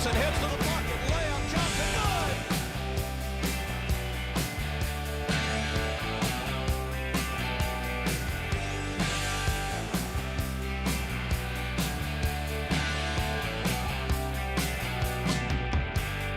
Johnson heads to the pocket. Layup. Johnson, good.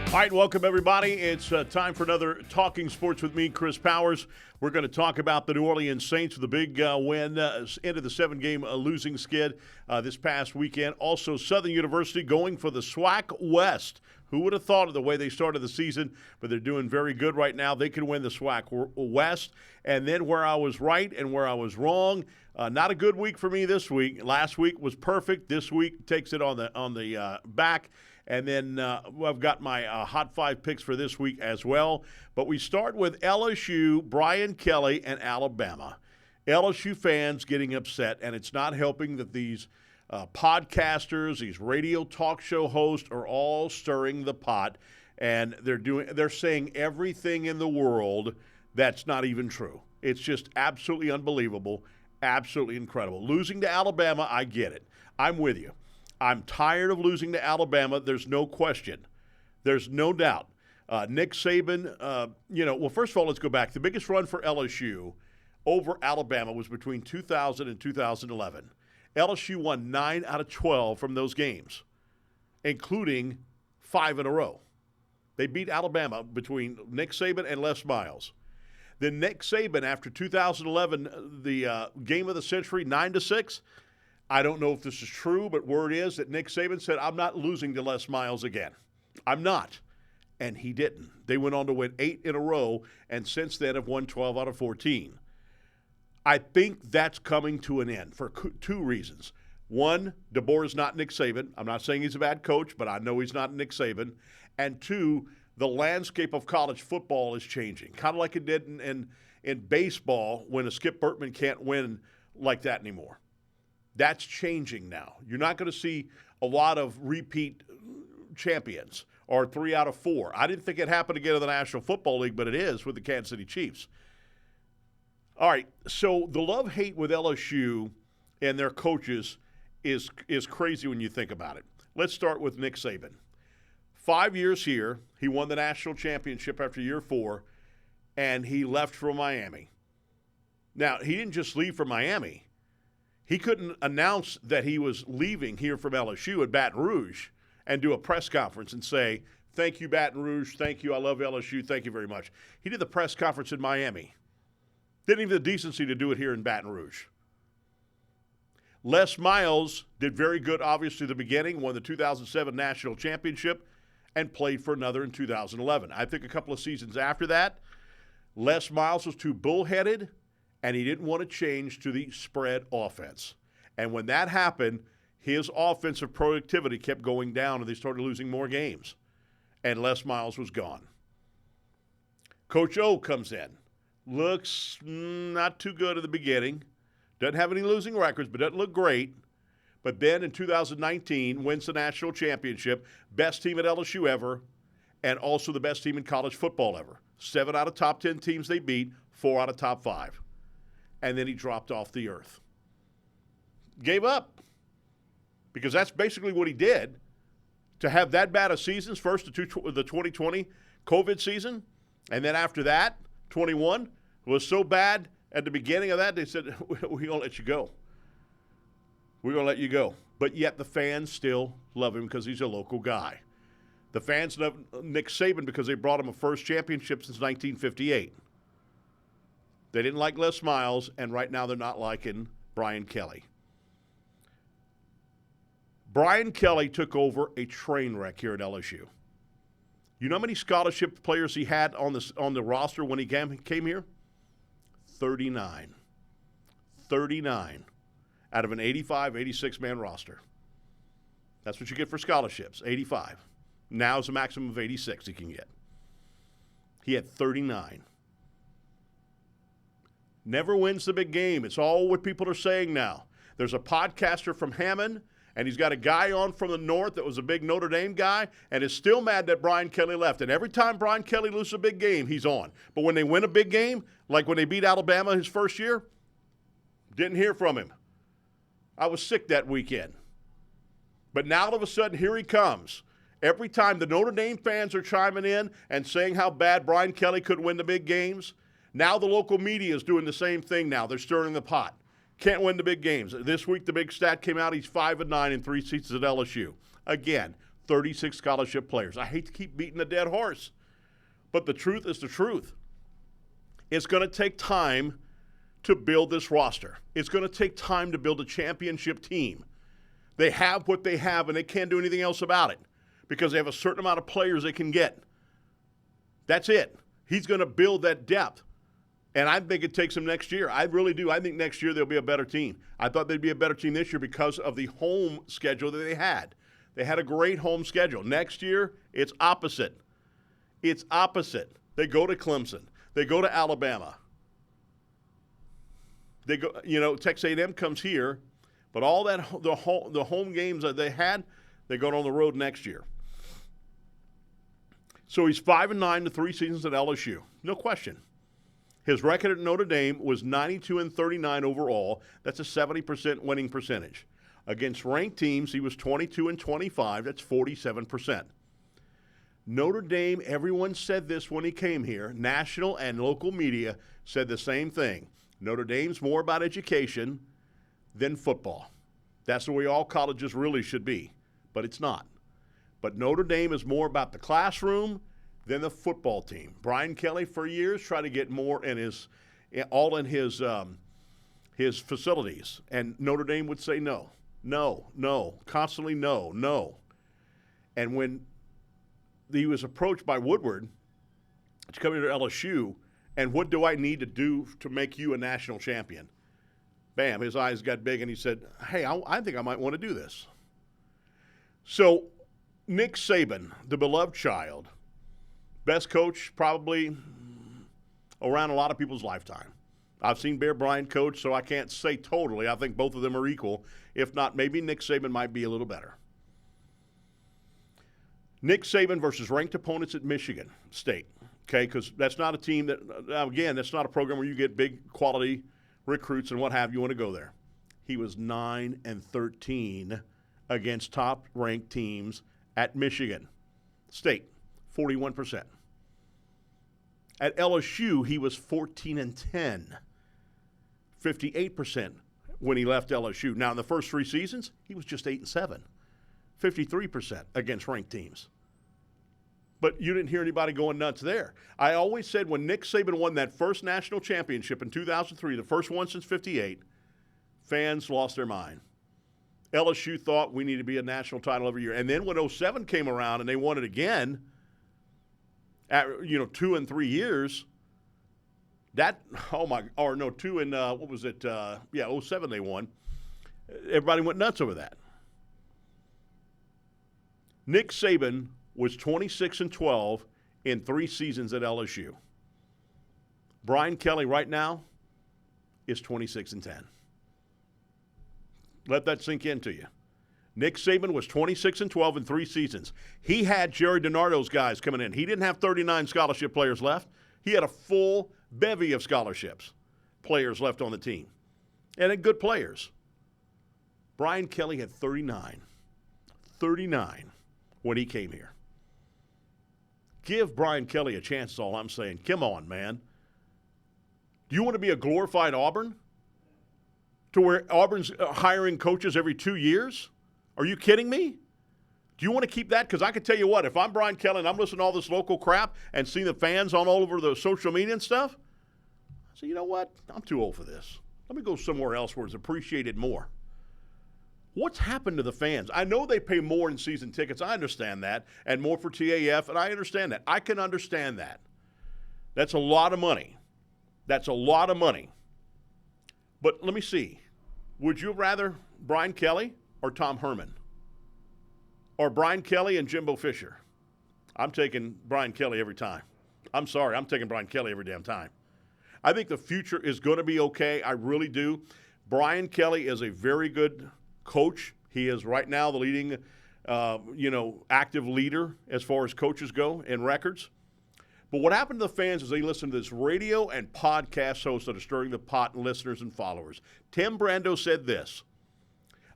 All right, welcome everybody. It's time for another Talking Sports with me, Chris Powers. We're going to talk about the New Orleans Saints with a big win, into the 7-game losing skid this past weekend. Also, Southern University going for the SWAC West. Who would have thought of the way they started the season? But they're doing very good right now. They can win the SWAC West. And then where I was right and where I was wrong, not a good week for me this week. Last week was perfect. This week takes it on the back. And then I've got my Hot 5 picks for this week as well. But we start with LSU, Brian Kelly, and Alabama. LSU fans getting upset, and it's not helping that these podcasters, these radio talk show hosts are all stirring the pot, and they're saying everything in the world that's not even true. It's just absolutely unbelievable, absolutely incredible. Losing to Alabama, I get it. I'm with you. I'm tired of losing to Alabama. There's no question. There's no doubt. Nick Saban, well, first of all, let's go back. The biggest run for LSU over Alabama was between 2000 and 2011. LSU won 9 out of 12 from those games, including 5 in a row. They beat Alabama between Nick Saban and Les Miles. Then Nick Saban, after 2011, the game of the century, 9-6, I don't know if this is true, but word is that Nick Saban said, I'm not losing to Les Miles again. I'm not. And he didn't. They went on to win 8 in a row, and since then have won 12 out of 14. I think that's coming to an end for 2 reasons. One, DeBoer is not Nick Saban. I'm not saying he's a bad coach, but I know he's not Nick Saban. And 2, the landscape of college football is changing, kind of like it did in baseball when a Skip Bertman can't win like that anymore. That's changing now. You're not going to see a lot of repeat champions or 3 out of 4. I didn't think it happened again in the National Football League, but it is with the Kansas City Chiefs. All right, so the love-hate with LSU and their coaches is crazy when you think about it. Let's start with Nick Saban. 5 years here, he won the national championship after year 4, and he left for Miami. Now, he didn't just leave for Miami. He couldn't announce that he was leaving here from LSU at Baton Rouge and do a press conference and say, thank you, Baton Rouge, thank you, I love LSU, thank you very much. He did the press conference in Miami. Didn't even have the decency to do it here in Baton Rouge. Les Miles did very good, obviously, at the beginning, won the 2007 national championship, and played for another in 2011. I think a couple of seasons after that, Les Miles was too bullheaded, and he didn't want to change to the spread offense. And when that happened, his offensive productivity kept going down, and they started losing more games. And Les Miles was gone. Coach O comes in. Looks not too good at the beginning. Doesn't have any losing records, but doesn't look great. But then in 2019, wins the national championship, best team at LSU ever, and also the best team in college football ever. 7 out of top 10 teams they beat, 4 out of top 5. And then he dropped off the earth. Gave up. Because that's basically what he did. To have that bad of seasons, first the 2020 COVID season, and then after that, 21, was so bad at the beginning of that, they said, we're going to let you go. We're going to let you go. But yet the fans still love him because he's a local guy. The fans love Nick Saban because they brought him a first championship since 1958. They didn't like Les Miles, and right now they're not liking Brian Kelly. Brian Kelly took over a train wreck here at LSU. You know how many scholarship players he had on the roster when he came here? 39. 39 out of an 85, 86-man roster. That's what you get for scholarships, 85. Now it's a maximum of 86 he can get. He had 39. Never wins the big game. It's all what people are saying now. There's a podcaster from Hammond, and he's got a guy on from the north that was a big Notre Dame guy and is still mad that Brian Kelly left. And every time Brian Kelly loses a big game, he's on. But when they win a big game, like when they beat Alabama his first year, didn't hear from him. I was sick that weekend. But now all of a sudden, here he comes. Every time the Notre Dame fans are chiming in and saying how bad Brian Kelly could win the big games, now the local media is doing the same thing now. They're stirring the pot. Can't win the big games. This week the big stat came out. He's 5-9 in 3 seasons at LSU. Again, 36 scholarship players. I hate to keep beating a dead horse, but the truth is the truth. It's going to take time to build this roster. It's going to take time to build a championship team. They have what they have, and they can't do anything else about it because they have a certain amount of players they can get. That's it. He's going to build that depth, and I think it takes him next year. I really do. I think next year they'll be a better team. I thought they'd be a better team this year because of the home schedule that they had. They had a great home schedule. Next year, it's opposite. It's opposite. They go to Clemson. They go to Alabama. They go, Texas A&M comes here, but all that the home games that they had, they go on the road next year. So he's 5-9 to 3 seasons at LSU, no question. His record at Notre Dame was 92-39 overall. That's a 70% winning percentage. Against ranked teams, he was 22-25. That's 47%. Notre Dame, everyone said this when he came here. National and local media said the same thing. Notre Dame's more about education than football. That's the way all colleges really should be, but it's not. But Notre Dame is more about the classroom than the football team. Brian Kelly, for years, tried to get more in his facilities, and Notre Dame would say no, constantly no. And when he was approached by Woodward to come here to LSU, and what do I need to do to make you a national champion? Bam, his eyes got big, and he said, hey, I think I might want to do this. So Nick Saban, the beloved child, best coach probably around a lot of people's lifetime. I've seen Bear Bryant coach, so I can't say totally. I think both of them are equal. If not, maybe Nick Saban might be a little better. Nick Saban versus ranked opponents at Michigan State, okay, because that's not a team that, again, that's not a program where you get big quality recruits and what have you want to go there. He was 9-13 against top-ranked teams at Michigan State, 41%. At LSU, he was 14-10, 58% when he left LSU. Now, in the first 3 seasons, he was just 8-7, 53% against ranked teams. But you didn't hear anybody going nuts there. I always said when Nick Saban won that first national championship in 2003, the first one since 58, fans lost their mind. LSU thought we need to be a national title every year. And then when 07 came around and they won it again, at 2 and 3 years, 2 and what was it? 07 they won. Everybody went nuts over that. Nick Saban was 26-12 in 3 seasons at LSU. Brian Kelly right now is 26-10. Let that sink into you. Nick Saban was 26-12 in 3 seasons. He had Jerry DiNardo's guys coming in. He didn't have 39 scholarship players left. He had a full bevy of scholarships players left on the team. And good players. Brian Kelly had 39 when he came here. Give Brian Kelly a chance is all I'm saying. Come on, man. Do you want to be a glorified Auburn? To where Auburn's hiring coaches every 2 years? Are you kidding me? Do you want to keep that? Because I can tell you what, if I'm Brian Kelly and I'm listening to all this local crap and seeing the fans on all over the social media and stuff, I say, you know what? I'm too old for this. Let me go somewhere else where it's appreciated more. What's happened to the fans? I know they pay more in season tickets. I understand that. And more for TAF, and I understand that. I can understand that. That's a lot of money. That's a lot of money. But let me see. Would you rather Brian Kelly or Tom Herman? Or Brian Kelly and Jimbo Fisher? I'm taking Brian Kelly every time. I'm sorry. I'm taking Brian Kelly every damn time. I think the future is going to be okay. I really do. Brian Kelly is a very good coach. He is right now the leading, active leader as far as coaches go in records. But what happened to the fans is they listen to this radio and podcast hosts that are stirring the pot and listeners and followers. Tim Brando said this.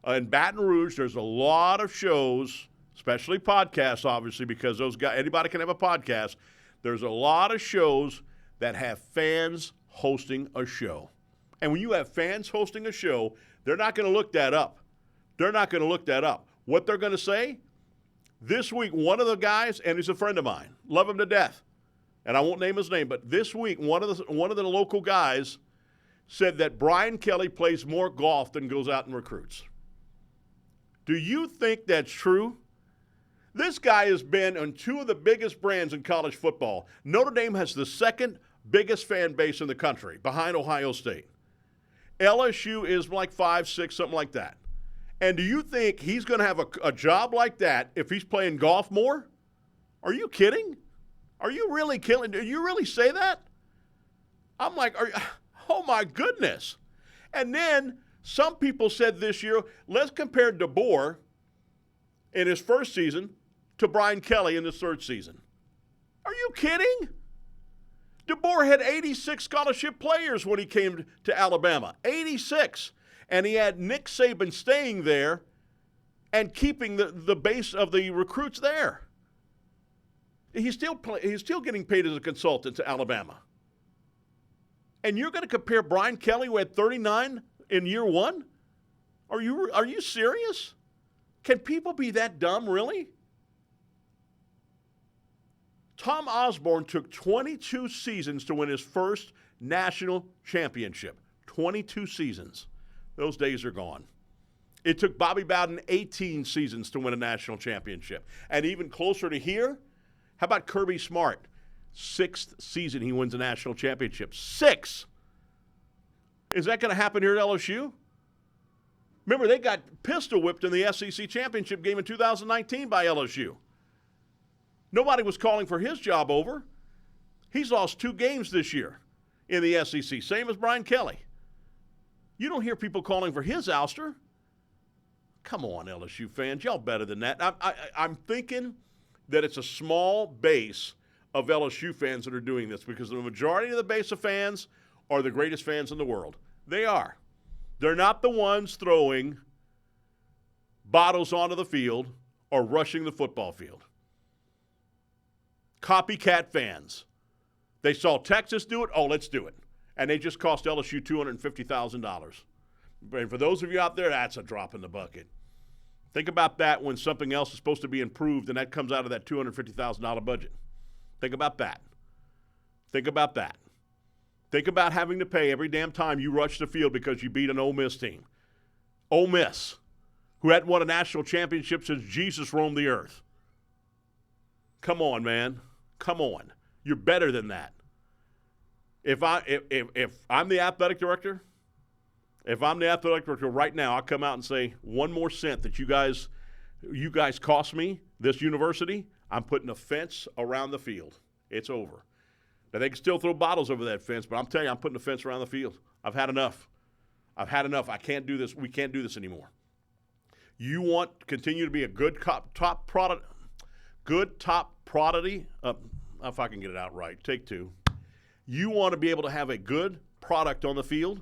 In Baton Rouge, there's a lot of shows especially podcasts, obviously, because those guys, anybody can have a podcast. There's a lot of shows that have fans hosting a show. And when you have fans hosting a show, they're not going to look that up. They're not going to look that up. What they're going to say, this week, one of the guys, and he's a friend of mine, love him to death, and I won't name his name, but this week, one of the local guys said that Brian Kelly plays more golf than goes out and recruits. Do you think that's true? This guy has been on two of the biggest brands in college football. Notre Dame has the second biggest fan base in the country, behind Ohio State. LSU is like 5, 6, something like that. And do you think he's going to have a job like that if he's playing golf more? Are you kidding? Are you really killing? Do you really say that? I'm like, oh my goodness. And then some people said this year, let's compare DeBoer in his first season to Brian Kelly in his third season. Are you kidding? DeBoer had 86 scholarship players when he came to Alabama. 86. And he had Nick Saban staying there and keeping the base of the recruits there. He's still getting paid as a consultant to Alabama. And you're going to compare Brian Kelly, who had 39 in year one? Are you serious? Can people be that dumb, really? Tom Osborne took 22 seasons to win his first national championship. 22 seasons. Those days are gone. It took Bobby Bowden 18 seasons to win a national championship. And even closer to here, how about Kirby Smart? 6th season he wins a national championship. 6! Is that going to happen here at LSU? Remember, they got pistol whipped in the SEC championship game in 2019 by LSU. Nobody was calling for his job over. He's lost 2 games this year in the SEC, same as Brian Kelly. You don't hear people calling for his ouster. Come on, LSU fans. Y'all better than that. I'm thinking that it's a small base of LSU fans that are doing this because the majority of the base of fans are the greatest fans in the world. They are. They're not the ones throwing bottles onto the field or rushing the football field. Copycat fans. They saw Texas do it. Oh, let's do it. And they just cost LSU $250,000. And for those of you out there, that's a drop in the bucket. Think about that when something else is supposed to be improved and that comes out of that $250,000 budget. Think about that. Think about that. Think about having to pay every damn time you rush the field because you beat an Ole Miss team. Ole Miss, who hadn't won a national championship since Jesus roamed the earth. Come on, man. Come on. You're better than that. If I'm the athletic director, right now, I'll come out and say, 1 more cent that you guys cost me, this university, I'm putting a fence around the field. It's over. Now, they can still throw bottles over that fence, but I'm telling you, I'm putting a fence around the field. I've had enough. I can't do this. We can't do this anymore. You want to continue to be a good top product, if I can get it out right, take 2. You want to be able to have a good product on the field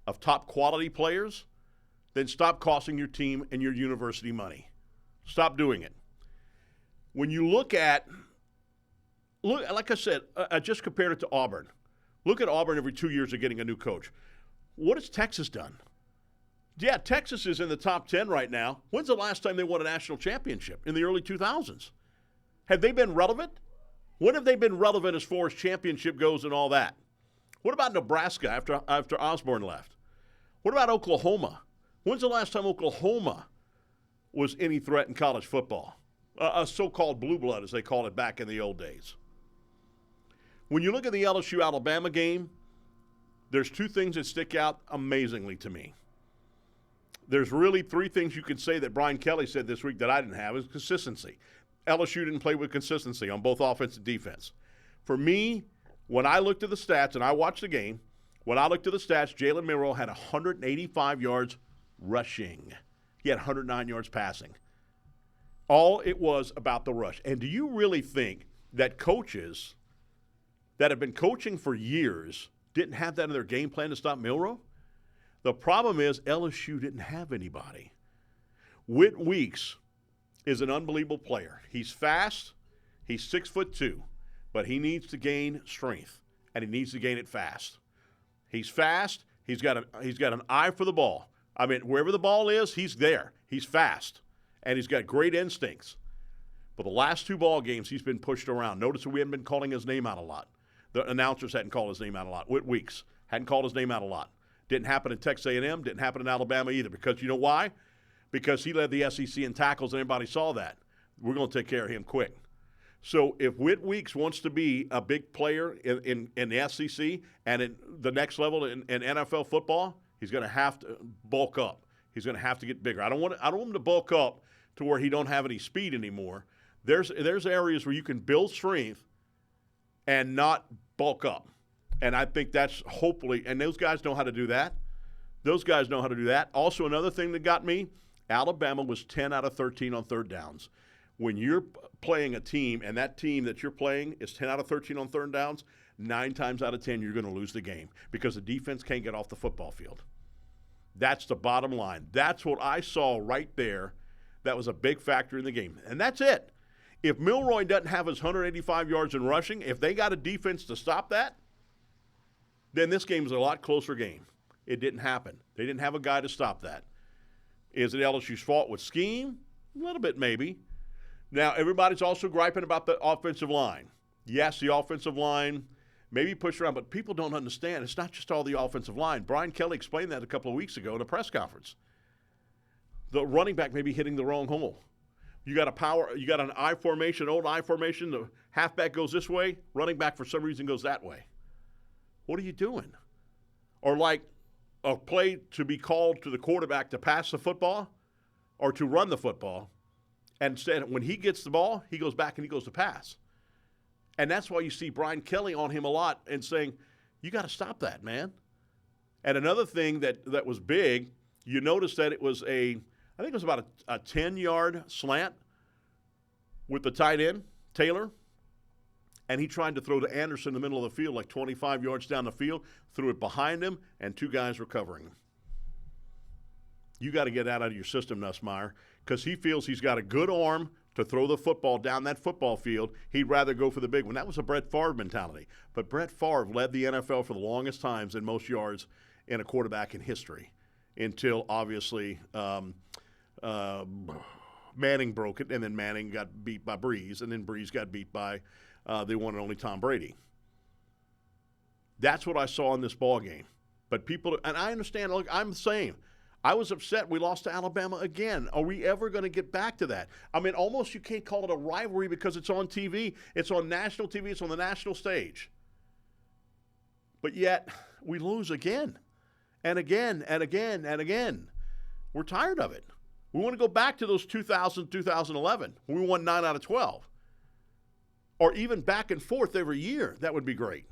of top quality players, then stop costing your team and your university money. Stop doing it. When you look, like I said, I just compared it to Auburn. Look at Auburn every 2 years of getting a new coach. What has Texas done? Yeah, Texas is in the top 10 right now. When's the last time they won a national championship? In the early 2000s. Have they been relevant? When have they been relevant as far as championship goes and all that? What about Nebraska after Osborne left? What about Oklahoma? When's the last time Oklahoma was any threat in college football? A so-called blue blood, as they called it back in the old days. When you look at the LSU-Alabama game, there's 2 things that stick out amazingly to me. There's really 3 things you can say that Brian Kelly said this week that I didn't have is consistency. LSU didn't play with consistency on both offense and defense. For me, when I looked at the stats and I watched the game, when I looked at the stats, Jalen Milroe had 185 yards rushing. He had 109 yards passing. All it was about the rush. And do you really think that coaches that have been coaching for years didn't have that in their game plan to stop Milroe? The problem is LSU didn't have anybody. Whit Weeks is an unbelievable player. He's fast. He's 6'2", but he needs to gain strength, and he needs to gain it fast. He's fast. He's got an eye for the ball. I mean, wherever the ball is, he's there. He's fast, and he's got great instincts. But the last 2 ball games, he's been pushed around. Notice we haven't been calling his name out a lot. The announcers hadn't called his name out a lot. Whit Weeks hadn't called his name out a lot. Didn't happen in Texas A&M. Didn't happen in Alabama either. Because you know why? Because he led the SEC in tackles, and everybody saw that. We're going to take care of him quick. So if Whit Weeks wants to be a big player in the SEC and in the next level in NFL football, he's going to have to bulk up. He's going to have to get bigger. I don't want him to bulk up to where he don't have any speed anymore. There's areas where you can build strength and not bulk up. And I think that's hopefully – and those guys know how to do that. Those guys know how to do that. Also, another thing that got me, Alabama was 10 out of 13 on third downs. When you're playing a team and that team that you're playing is 10 out of 13 on third downs, 9 times out of 10 you're going to lose the game because the defense can't get off the football field. That's the bottom line. That's what I saw right there. That was a big factor in the game. And that's it. If Milroy doesn't have his 185 yards in rushing, if they got a defense to stop that, then this game is a lot closer game. It didn't happen. They didn't have a guy to stop that. Is it LSU's fault with scheme? A little bit maybe. Now, everybody's also griping about the offensive line. Yes, the offensive line maybe pushed around, but people don't understand. It's not just all the offensive line. Brian Kelly explained that a couple of weeks ago in a press conference. The running back may be hitting the wrong hole. You got an I formation, old I formation. The halfback goes this way. Running back for some reason goes that way. What are you doing? Or like a play to be called to the quarterback to pass the football or to run the football. And instead, when he gets the ball, he goes back and he goes to pass. And that's why you see Brian Kelly on him a lot and saying, you got to stop that, man. And another thing that was big, you notice that it was I think it was about a 10-yard slant with the tight end, Taylor. And he tried to throw to Anderson in the middle of the field, like 25 yards down the field, threw it behind him, and 2 guys were covering him. You got to get that out of your system, Nussmeier, because he feels he's got a good arm to throw the football down that football field. He'd rather go for the big one. That was a Brett Favre mentality. But Brett Favre led the NFL for the longest times in most yards in a quarterback in history until, obviously, Manning broke it, and then Manning got beat by Breeze, and then Breeze got beat by the one and only Tom Brady. That's what I saw in this ball game. But people, and I understand, look, I'm the same. I was upset we lost to Alabama again. Are we ever going to get back to that? I mean, almost you can't call it a rivalry because it's on TV. It's on national TV. It's on the national stage. But yet, we lose again and again and again and again. We're tired of it. We want to go back to those 2011 when we won 9 out of 12. Or even back and forth every year. That would be great.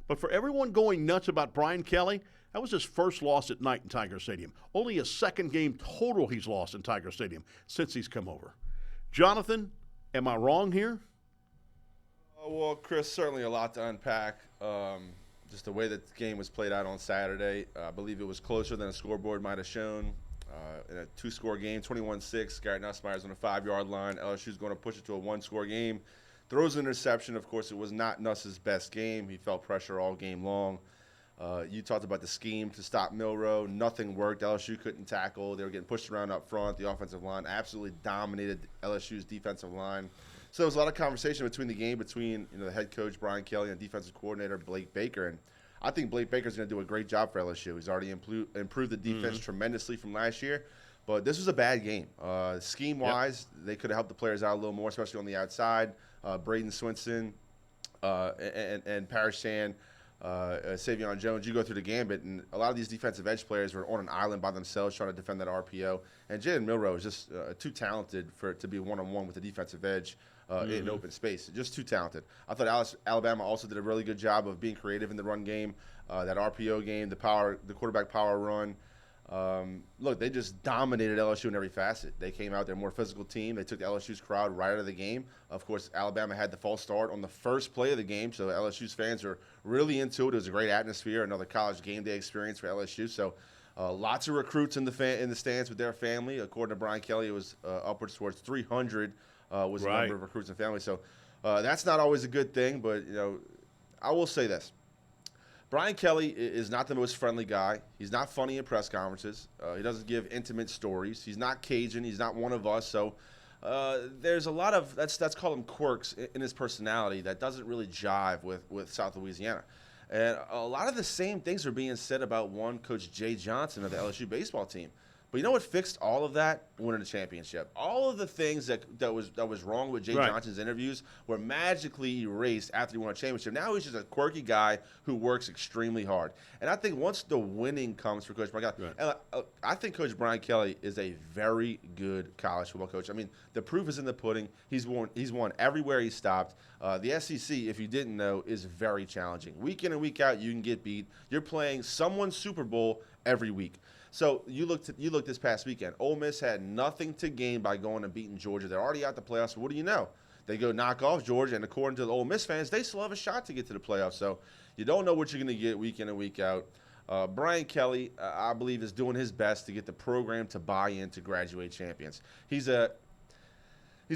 But for everyone going nuts about Brian Kelly, that was his first loss at night in Tiger Stadium. Only his second game total he's lost in Tiger Stadium since he's come over. Jonathan, am I wrong here? Well, Chris, certainly a lot to unpack. Just the way that the game was played out on Saturday. I believe it was closer than a scoreboard might have shown. In a 2-score game, 21-6. Garrett Nussmeier's on the 5-yard line. LSU's going to push it to a 1-score game. Throws an interception. Of course, it was not Nuss's best game. He felt pressure all game long. You talked about the scheme to stop Milroe. Nothing worked. LSU couldn't tackle. They were getting pushed around up front. The offensive line absolutely dominated LSU's defensive line. So there was a lot of conversation between the game between the head coach, Brian Kelly, and defensive coordinator, Blake Baker. And I think Blake Baker's going to do a great job for LSU. He's already improved the defense tremendously from last year. But this was a bad game. Scheme-wise, They could have helped the players out a little more, especially on the outside. Braden Swinson and Parrish Sand, Savion Jones, you go through the gambit, and a lot of these defensive edge players were on an island by themselves trying to defend that RPO. And Jalen Milroe is just too talented to be one-on-one with the defensive edge in open space. Just too talented. I thought Alabama also did a really good job of being creative in the run game, that RPO game, the quarterback power run. Look, they just dominated LSU in every facet. They came out, they're a more physical team. They took LSU's crowd right out of the game. Of course, Alabama had the false start on the first play of the game, so LSU's fans were really into it. It was a great atmosphere, another college game day experience for LSU. So Lots of recruits in the stands with their family. According to Brian Kelly, it was upwards towards 300 was the number of recruits and families. So that's not always a good thing, but I will say this. Brian Kelly is not the most friendly guy. He's not funny in press conferences. He doesn't give intimate stories. He's not Cajun. He's not one of us. So there's a lot of let's call him quirks in his personality that doesn't really jive with South Louisiana. And a lot of the same things are being said about one Coach Jay Johnson of the LSU baseball team. But you know what fixed all of that? Winning a championship. All of the things that was wrong with Jay Johnson's interviews were magically erased after he won a championship. Now he's just a quirky guy who works extremely hard. And I think once the winning comes for Coach Brian Kelly, and I think Coach Brian Kelly is a very good college football coach. I mean, the proof is in the pudding. He's won everywhere he stopped. The SEC, if you didn't know, is very challenging. Week in and week out, you can get beat. You're playing someone's Super Bowl every week. So you looked this past weekend. Ole Miss had nothing to gain by going and beating Georgia. They're already out the playoffs. What do you know? They go knock off Georgia, and according to the Ole Miss fans, they still have a shot to get to the playoffs. So you don't know what you're going to get week in and week out. Brian Kelly, I believe, is doing his best to get the program to buy in to graduate champions. He's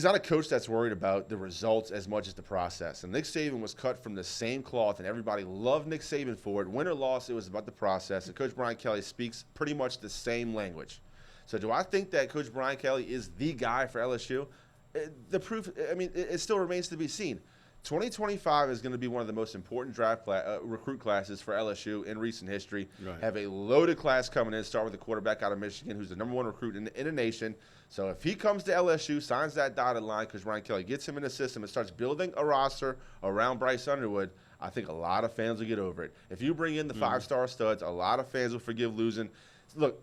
not a coach that's worried about the results as much as the process. And Nick Saban was cut from the same cloth, and everybody loved Nick Saban for it. Win or loss, it was about the process. And Coach Brian Kelly speaks pretty much the same language. So do I think that Coach Brian Kelly is the guy for LSU? The proof, I mean, it still remains to be seen. 2025 is going to be one of the most important recruit classes for LSU in recent history. Have a loaded class coming in. Start with the quarterback out of Michigan, who's the #1 recruit in the nation. So if he comes to LSU, signs that dotted line, because Brian Kelly gets him in the system and starts building a roster around Bryce Underwood, I think a lot of fans will get over it. If you bring in the five-star studs, a lot of fans will forgive losing. Look,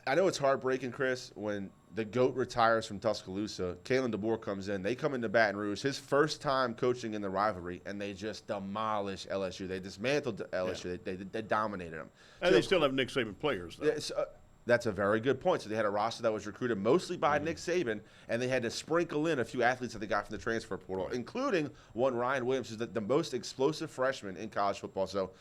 I know it's heartbreaking, Chris, when the GOAT retires from Tuscaloosa. Kalen DeBoer comes in. They come into Baton Rouge, his first time coaching in the rivalry, and they just demolish LSU. They dismantled LSU. Yeah. They dominated them. And they still have Nick Saban players, though. That's a very good point. So they had a roster that was recruited mostly by Nick Saban, and they had to sprinkle in a few athletes that they got from the transfer portal, including one Ryan Williams, who's the most explosive freshman in college football. So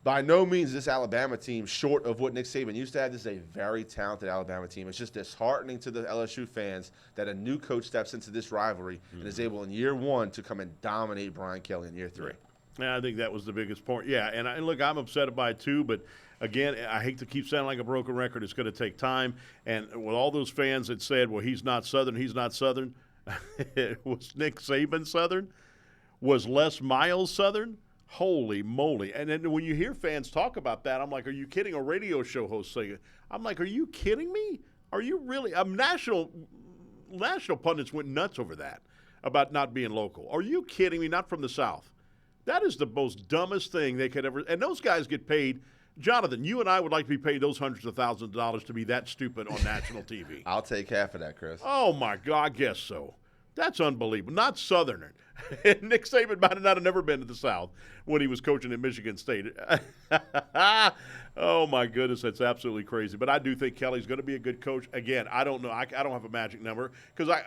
by no means is this Alabama team short of what Nick Saban used to have. This is a very talented Alabama team. It's just disheartening to the LSU fans that a new coach steps into this rivalry and is able in year one to come and dominate Brian Kelly in year three. Yeah, I think that was the biggest point. Yeah, and look, I'm upset by it too, but again, I hate to keep sounding like a broken record. It's going to take time. And with all those fans that said, well, he's not Southern, was Nick Saban Southern? Was Les Miles Southern? Holy moly. And then when you hear fans talk about that, I'm like, are you kidding? A radio show host saying it. I'm like, are you kidding me? Are you really? National pundits went nuts over that, about not being local. Are you kidding me? Not from the South. That is the most dumbest thing they could ever – and those guys get paid. Jonathan, you and I would like to be paid those hundreds of thousands of dollars to be that stupid on national TV. I'll take half of that, Chris. Oh, my God, I guess so. That's unbelievable. Not Southerner. Nick Saban might not have never been to the South when he was coaching at Michigan State. Oh, my goodness, that's absolutely crazy. But I do think Kelly's going to be a good coach. Again, I don't know. I don't have a magic number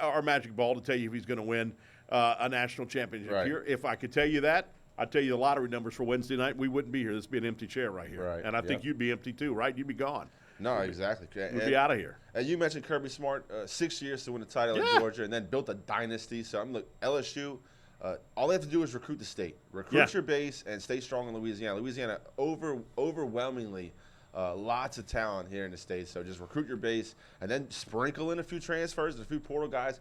our magic ball to tell you if he's going to win a national championship here. If I could tell you that, I'd tell you the lottery numbers for Wednesday night. We wouldn't be here. This would be an empty chair right here. Right. And I think you'd be empty too, right? You'd be gone. No, exactly. We'd be out of here. And you mentioned Kirby Smart, 6 years to win the title at Georgia, and then built a dynasty. So LSU, all they have to do is recruit the state, recruit your base, and stay strong in Louisiana. Louisiana, overwhelmingly, lots of talent here in the state. So just recruit your base, and then sprinkle in a few transfers and a few portal guys.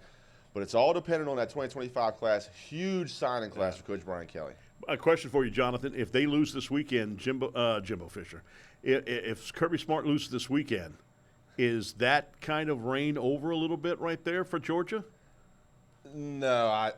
But it's all dependent on that 2025 class. Huge signing class for Coach Brian Kelly. A question for you, Jonathan. If they lose this weekend, Jimbo Fisher, if Kirby Smart loses this weekend, is that kind of reign over a little bit right there for Georgia? No,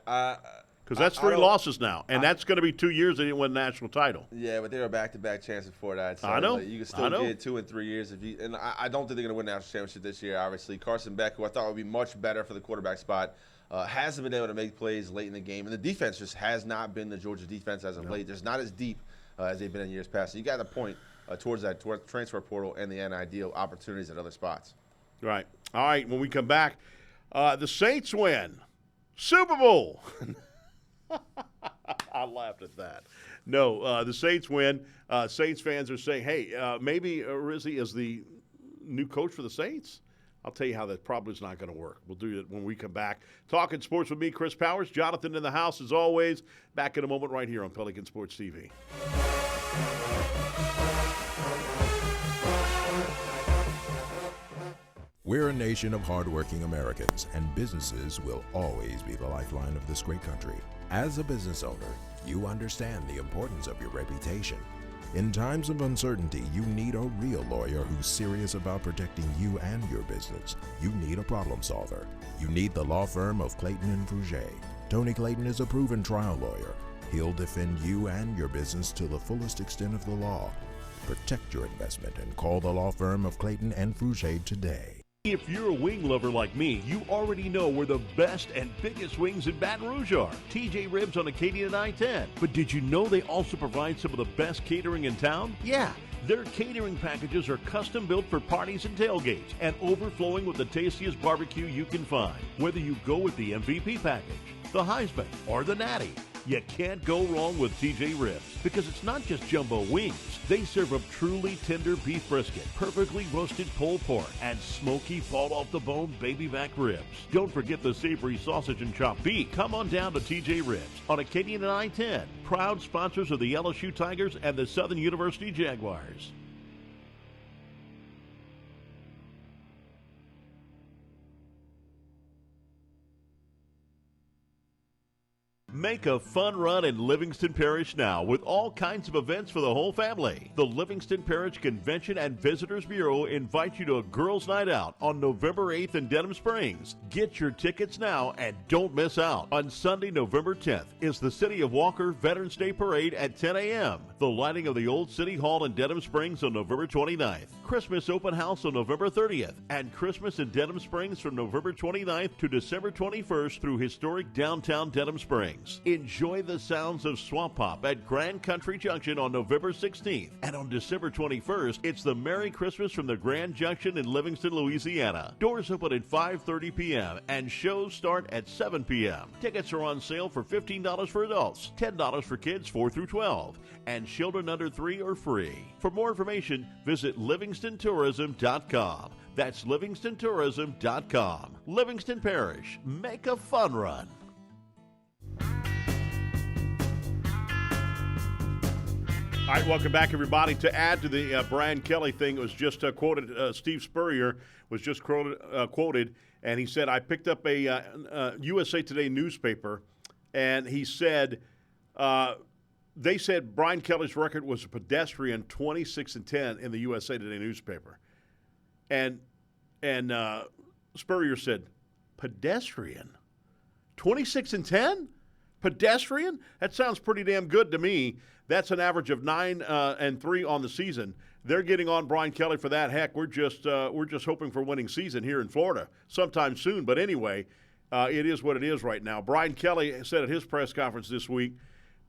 because that's 3 losses now, and that's going to be 2 years they didn't win a national title. Yeah, but they're a back-to-back chance before that. So I know. You can still get 2 and 3 years. And I don't think they're going to win the national championship this year, obviously. Carson Beck, who I thought would be much better for the quarterback spot, hasn't been able to make plays late in the game. And the defense just has not been the Georgia defense as of late. They're not as deep as they've been in years past. So you got to point towards that transfer portal and the NIL opportunities at other spots. Right. All right, when we come back, the Saints win. Super Bowl. I laughed at that. No, the Saints win. Saints fans are saying, hey, maybe Rizzi is the new coach for the Saints. I'll tell you how that probably is not going to work. We'll do it when we come back. Talking sports with me, Chris Powers. Jonathan in the house, as always. Back in a moment right here on Pelican Sports TV. We're a nation of hardworking Americans, and businesses will always be the lifeline of this great country. As a business owner, you understand the importance of your reputation. In times of uncertainty, you need a real lawyer who's serious about protecting you and your business. You need a problem solver. You need the law firm of Clayton and Fouger. Tony Clayton is a proven trial lawyer. He'll defend you and your business to the fullest extent of the law. Protect your investment and call the law firm of Clayton and Fouger today. If you're a wing lover like me, you already know where the best and biggest wings in Baton Rouge are. TJ Ribs on Acadian and I-10. But did you know they also provide some of the best catering in town? Yeah. Their catering packages are custom built for parties and tailgates and overflowing with the tastiest barbecue you can find. Whether you go with the MVP package, the Heisman, or the Natty, you can't go wrong with TJ Ribs because it's not just jumbo wings. They serve up truly tender beef brisket, perfectly roasted pulled pork, and smoky fall-off-the-bone baby back ribs. Don't forget the savory sausage and chopped beef. Come on down to TJ Ribs on Acadian and I-10, proud sponsors of the LSU Tigers and the Southern University Jaguars. Make a fun run in Livingston Parish now with all kinds of events for the whole family. The Livingston Parish Convention and Visitors Bureau invites you to a girls' night out on November 8th in Denham Springs. Get your tickets now and don't miss out. On Sunday, November 10th is the City of Walker Veterans Day Parade at 10 a.m. The lighting of the old City Hall in Denham Springs on November 29th. Christmas Open House on November 30th. And Christmas in Denham Springs from November 29th to December 21st through historic downtown Denham Springs. Enjoy the sounds of Swamp Pop at Grand Country Junction on November 16th. And on December 21st, it's the Merry Christmas from the Grand Junction in Livingston, Louisiana. Doors open at 5:30 p.m. and shows start at 7 p.m. Tickets are on sale for $15 for adults, $10 for kids 4 through 12, and children under 3 are free. For more information, visit LivingstonTourism.com. That's LivingstonTourism.com. Livingston Parish. Make a fun run. All right, welcome back, everybody. To add to the Brian Kelly thing, it was just quoted. Steve Spurrier was just quoted, and he said, I picked up a USA Today newspaper, and he said, they said Brian Kelly's record was a pedestrian 26-10 in the USA Today newspaper. And Spurrier said, pedestrian? 26-10? Pedestrian? That sounds pretty damn good to me. That's an average of 9-3 on the season. They're getting on Brian Kelly for that. Heck, we're just hoping for a winning season here in Florida sometime soon. But anyway, it is what it is right now. Brian Kelly said at his press conference this week,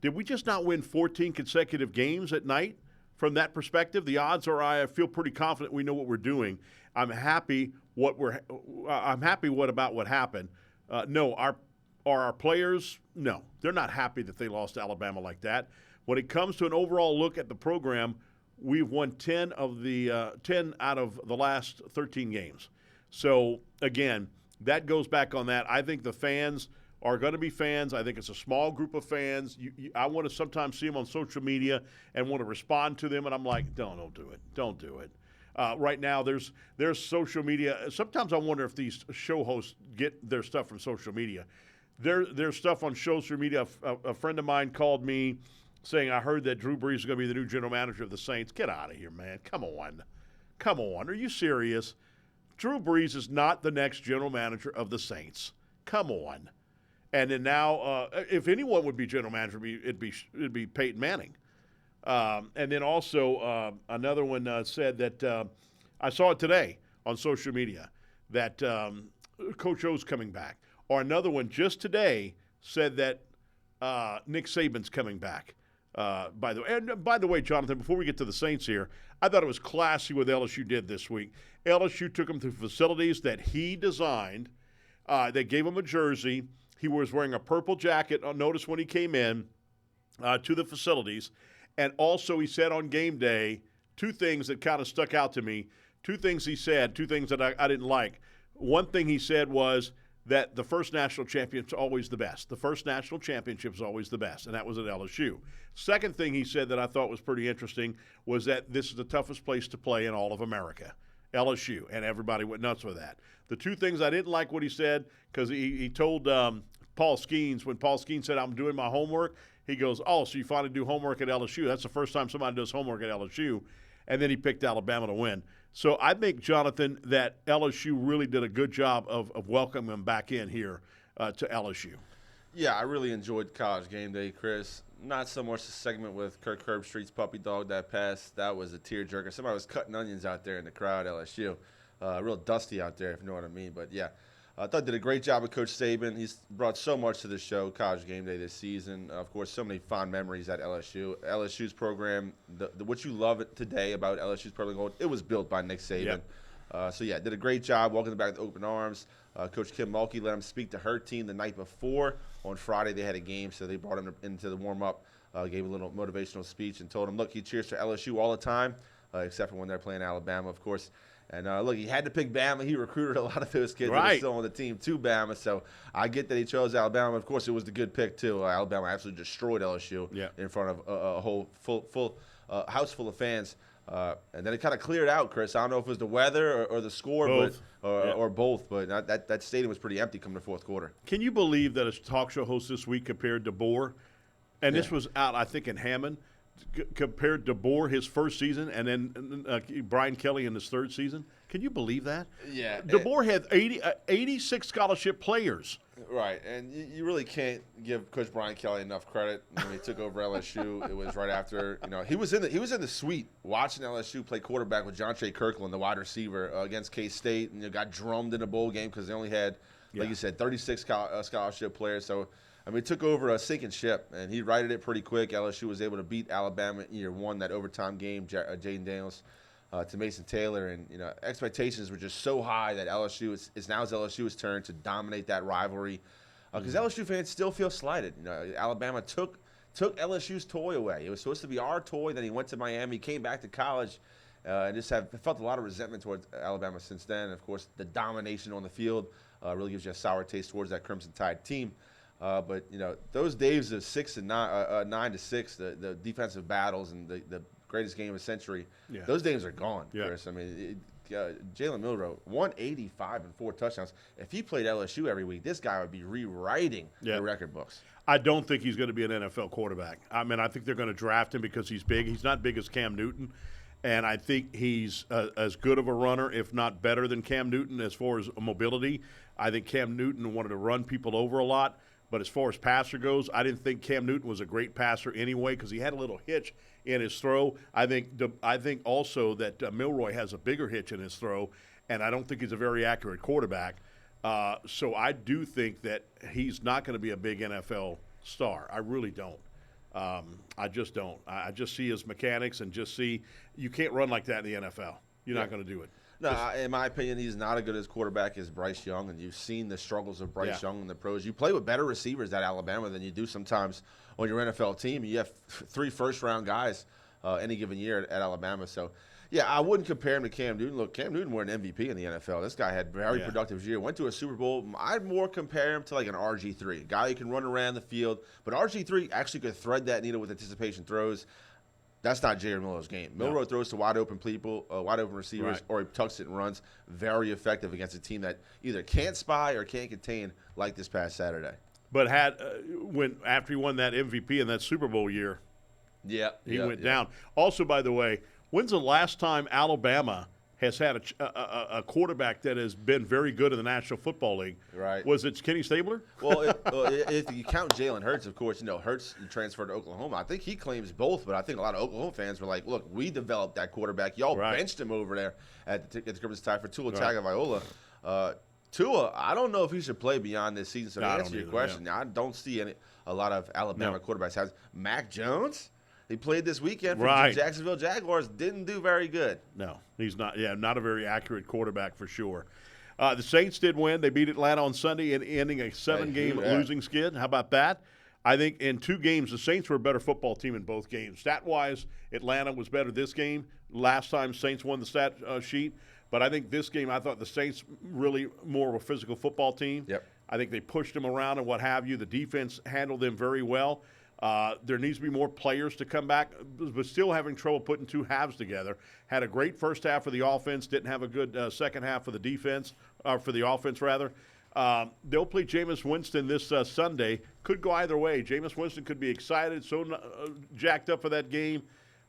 did we just not win 14 consecutive games at night? From that perspective, the odds are I feel pretty confident we know what we're doing. I'm happy about what happened. No, our players? No, they're not happy that they lost to Alabama like that. When it comes to an overall look at the program, we've won 10 out of the last 13 games. So, again, that goes back on that. I think the fans are going to be fans. I think it's a small group of fans. I want to sometimes see them on social media and want to respond to them, and I'm like, don't do it. Don't do it. Right now, there's social media. Sometimes I wonder if these show hosts get their stuff from social media. There's stuff on social media. A friend of mine called me saying, I heard that Drew Brees is going to be the new general manager of the Saints. Get out of here, man. Come on. Are you serious? Drew Brees is not the next general manager of the Saints. Come on. And then now, if anyone would be general manager, it'd be Peyton Manning. And then also another one said that I saw it today on social media that Coach O's coming back. Or another one just today said that Nick Saban's coming back. By the way, Jonathan, before we get to the Saints here, I thought it was classy what LSU did this week. LSU took him to facilities that he designed. They gave him a jersey. He was wearing a purple jacket. Notice when he came in. to the facilities. And also, he said on game day, two things that kind of stuck out to me. Two things he said, two things that I didn't like. One thing he said was that the first national championship is always the best. The first national championship is always the best, and that was at LSU. Second thing he said that I thought was pretty interesting was that this is the toughest place to play in all of America, LSU, and everybody went nuts with that. The two things I didn't like what he said, because he told Paul Skeens, when Paul Skeens said, I'm doing my homework, he goes, oh, so you finally do homework at LSU. That's the first time somebody does homework at LSU. And then he picked Alabama to win. So I think, Jonathan, that LSU really did a good job of welcoming him back in here to LSU. Yeah, I really enjoyed College Game Day, Chris. Not so much the segment with Kirk Herbstreit's puppy dog that passed. That was a tearjerker. Somebody was cutting onions out there in the crowd at LSU. Real dusty out there, if you know what I mean. But, yeah, I thought did a great job with Coach Saban. He's brought so much to the show, College Game Day this season. Of course, so many fond memories at LSU. LSU's program, what you love today about LSU's program, it was built by Nick Saban. Yep. So, yeah, did a great job welcoming them back with open arms. Coach Kim Mulkey let him speak to her team the night before. On Friday, they had a game, so they brought him into the warm-up, gave a little motivational speech, and told him, look, he cheers for LSU all the time, except for when they're playing Alabama, of course. And, look, he had to pick Bama. He recruited a lot of those kids that are still on the team to Bama. So I get that he chose Alabama. Of course, it was the good pick, too. Alabama absolutely destroyed LSU in front of a whole full house full of fans. And then it kind of cleared out, Chris. I don't know if it was the weather or the score, both. or both. But that stadium was pretty empty coming to fourth quarter. Can you believe that a talk show host this week compared DeBoer, and this was out, I think, in Hammond, compared DeBoer his first season and then Brian Kelly in his third season? Can you believe that? Yeah. DeBoer had 86 scholarship players. Right, and you really can't give Coach Brian Kelly enough credit. When he took over LSU, it was right after he was in the suite watching LSU play quarterback with John Shea Kirkland, the wide receiver, against K-State, and got drummed in a bowl game because they only had, like you said, 36 scholarship players. So I mean, he took over a sinking ship, and he righted it pretty quick. LSU was able to beat Alabama in year one, that overtime game, Jaden Daniels. To Mason Taylor, and expectations were just so high that LSU is now LSU's turn to dominate that rivalry, because LSU fans still feel slighted. Alabama took LSU's toy away. It was supposed to be our toy. Then he went to Miami, came back to college, and just felt a lot of resentment towards Alabama since then. Of course, the domination on the field really gives you a sour taste towards that Crimson Tide team. But those days of 9-6, the defensive battles and the greatest game of the century. Yeah. Those days are gone, Chris. I mean, Jalen Milroe, 185 and 4 touchdowns. If he played LSU every week, this guy would be rewriting the record books. I don't think he's going to be an NFL quarterback. I mean, I think they're going to draft him because he's big. He's not big as Cam Newton, and I think he's as good of a runner, if not better than Cam Newton as far as mobility. I think Cam Newton wanted to run people over a lot. But as far as passer goes, I didn't think Cam Newton was a great passer anyway because he had a little hitch in his throw. I think also that Milroy has a bigger hitch in his throw, and I don't think he's a very accurate quarterback. So I do think that he's not going to be a big NFL star. I really don't. I just don't. I just see his mechanics and just see you can't run like that in the NFL. You're not going to do it. No, in my opinion, he's not as good as quarterback as Bryce Young, and you've seen the struggles of Bryce Young in the pros. You play with better receivers at Alabama than you do sometimes on your NFL team. You have 3 first-round guys any given year at Alabama. So, yeah, I wouldn't compare him to Cam Newton. Look, Cam Newton won an MVP in the NFL. This guy had very productive year. Went to a Super Bowl. I'd more compare him to like an RG3, a guy who can run around the field. But RG3 actually could thread that needle with anticipation throws. That's not Jared Milroe's game. Milroe throws to wide open people, wide open receivers, or he tucks it and runs. Very effective against a team that either can't spy or can't contain, like this past Saturday. But after he won that MVP in that Super Bowl year, he went down. Also, by the way, when's the last time Alabama has had a quarterback that has been very good in the National Football League? Right. Was it Kenny Stabler? Well, if you count Jalen Hurts, of course, Hurts transferred to Oklahoma. I think he claims both, but I think a lot of Oklahoma fans were like, look, we developed that quarterback. Y'all benched him over there at the Crimson Tide for Tua Tagovailoa. Tua, I don't know if he should play beyond this season. So to answer your question, I don't see a lot of Alabama quarterbacks. Mac Jones? He played this weekend for the Jacksonville Jaguars. Didn't do very good. No, he's not. Yeah, not a very accurate quarterback for sure. The Saints did win. They beat Atlanta on Sunday, ending a 7-game losing skid. How about that? I think in 2 games, the Saints were a better football team in both games. Stat-wise, Atlanta was better this game. Last time, Saints won the stat sheet. But I think this game, I thought the Saints really more of a physical football team. Yep. I think they pushed them around and what have you. The defense handled them very well. There needs to be more players to come back, but still having trouble putting 2 halves together. Had a great first half for the offense, didn't have a good second half for the defense, for the offense rather. They'll play Jameis Winston this Sunday. Could go either way. Jameis Winston could be excited, so jacked up for that game,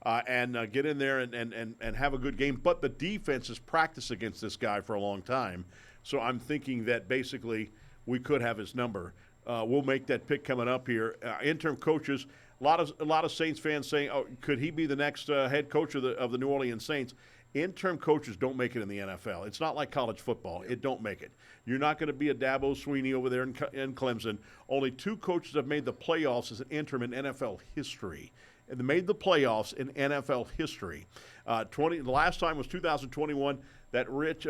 and get in there and have a good game. But the defense has practiced against this guy for a long time, so I'm thinking that basically we could have his number. We'll make that pick coming up here. Interim coaches, a lot of Saints fans saying, "Oh, could he be the next head coach of the New Orleans Saints?" Interim coaches don't make it in the NFL. It's not like college football. It don't make it. You're not going to be a Dabo Sweeney over there in Clemson. Only 2 coaches have made the playoffs as an interim in NFL history. And they made the playoffs in NFL history. The last time was 2021. That Rich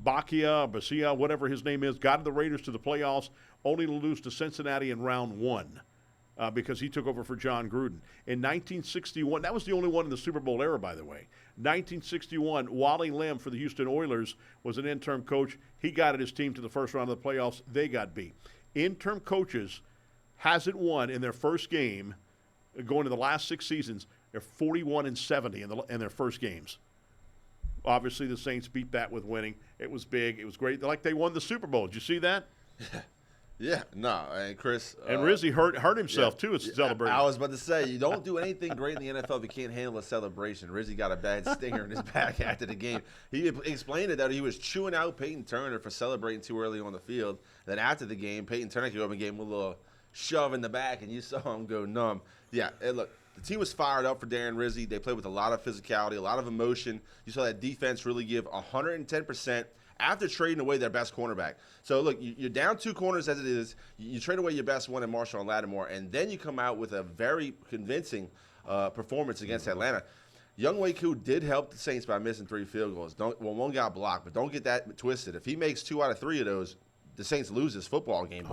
Bacia, whatever his name is, got the Raiders to the playoffs, only to lose to Cincinnati in round 1. Because he took over for John Gruden. In 1961, that was the only one in the Super Bowl era, by the way. 1961, Wally Lim for the Houston Oilers was an interim coach. He got his team to the first round of the playoffs. They got beat. Interim coaches hasn't won in their first game going to the last 6 seasons. They're 41-70 in their first games. Obviously, the Saints beat that with winning. It was big. It was great. Like they won the Super Bowl. Did you see that? Yeah, no, and Chris. And Rizzy hurt himself, too, at celebrating. I was about to say, you don't do anything great in the NFL if you can't handle a celebration. Rizzy got a bad stinger in his back after the game. He explained it that he was chewing out Peyton Turner for celebrating too early on the field. Then after the game, Peyton Turner came up and gave him a little shove in the back, and you saw him go numb. Yeah, and look, the team was fired up for Darren Rizzi. They played with a lot of physicality, a lot of emotion. You saw that defense really give 110%. After trading away their best cornerback. So, look, you're down 2 corners as it is. You trade away your best one in Marshall and Lattimore, and then you come out with a very convincing performance against Atlanta. Younghoe Koo did help the Saints by missing 3 field goals. One got blocked, but don't get that twisted. If he makes 2 out of 3 of those, the Saints lose this football game.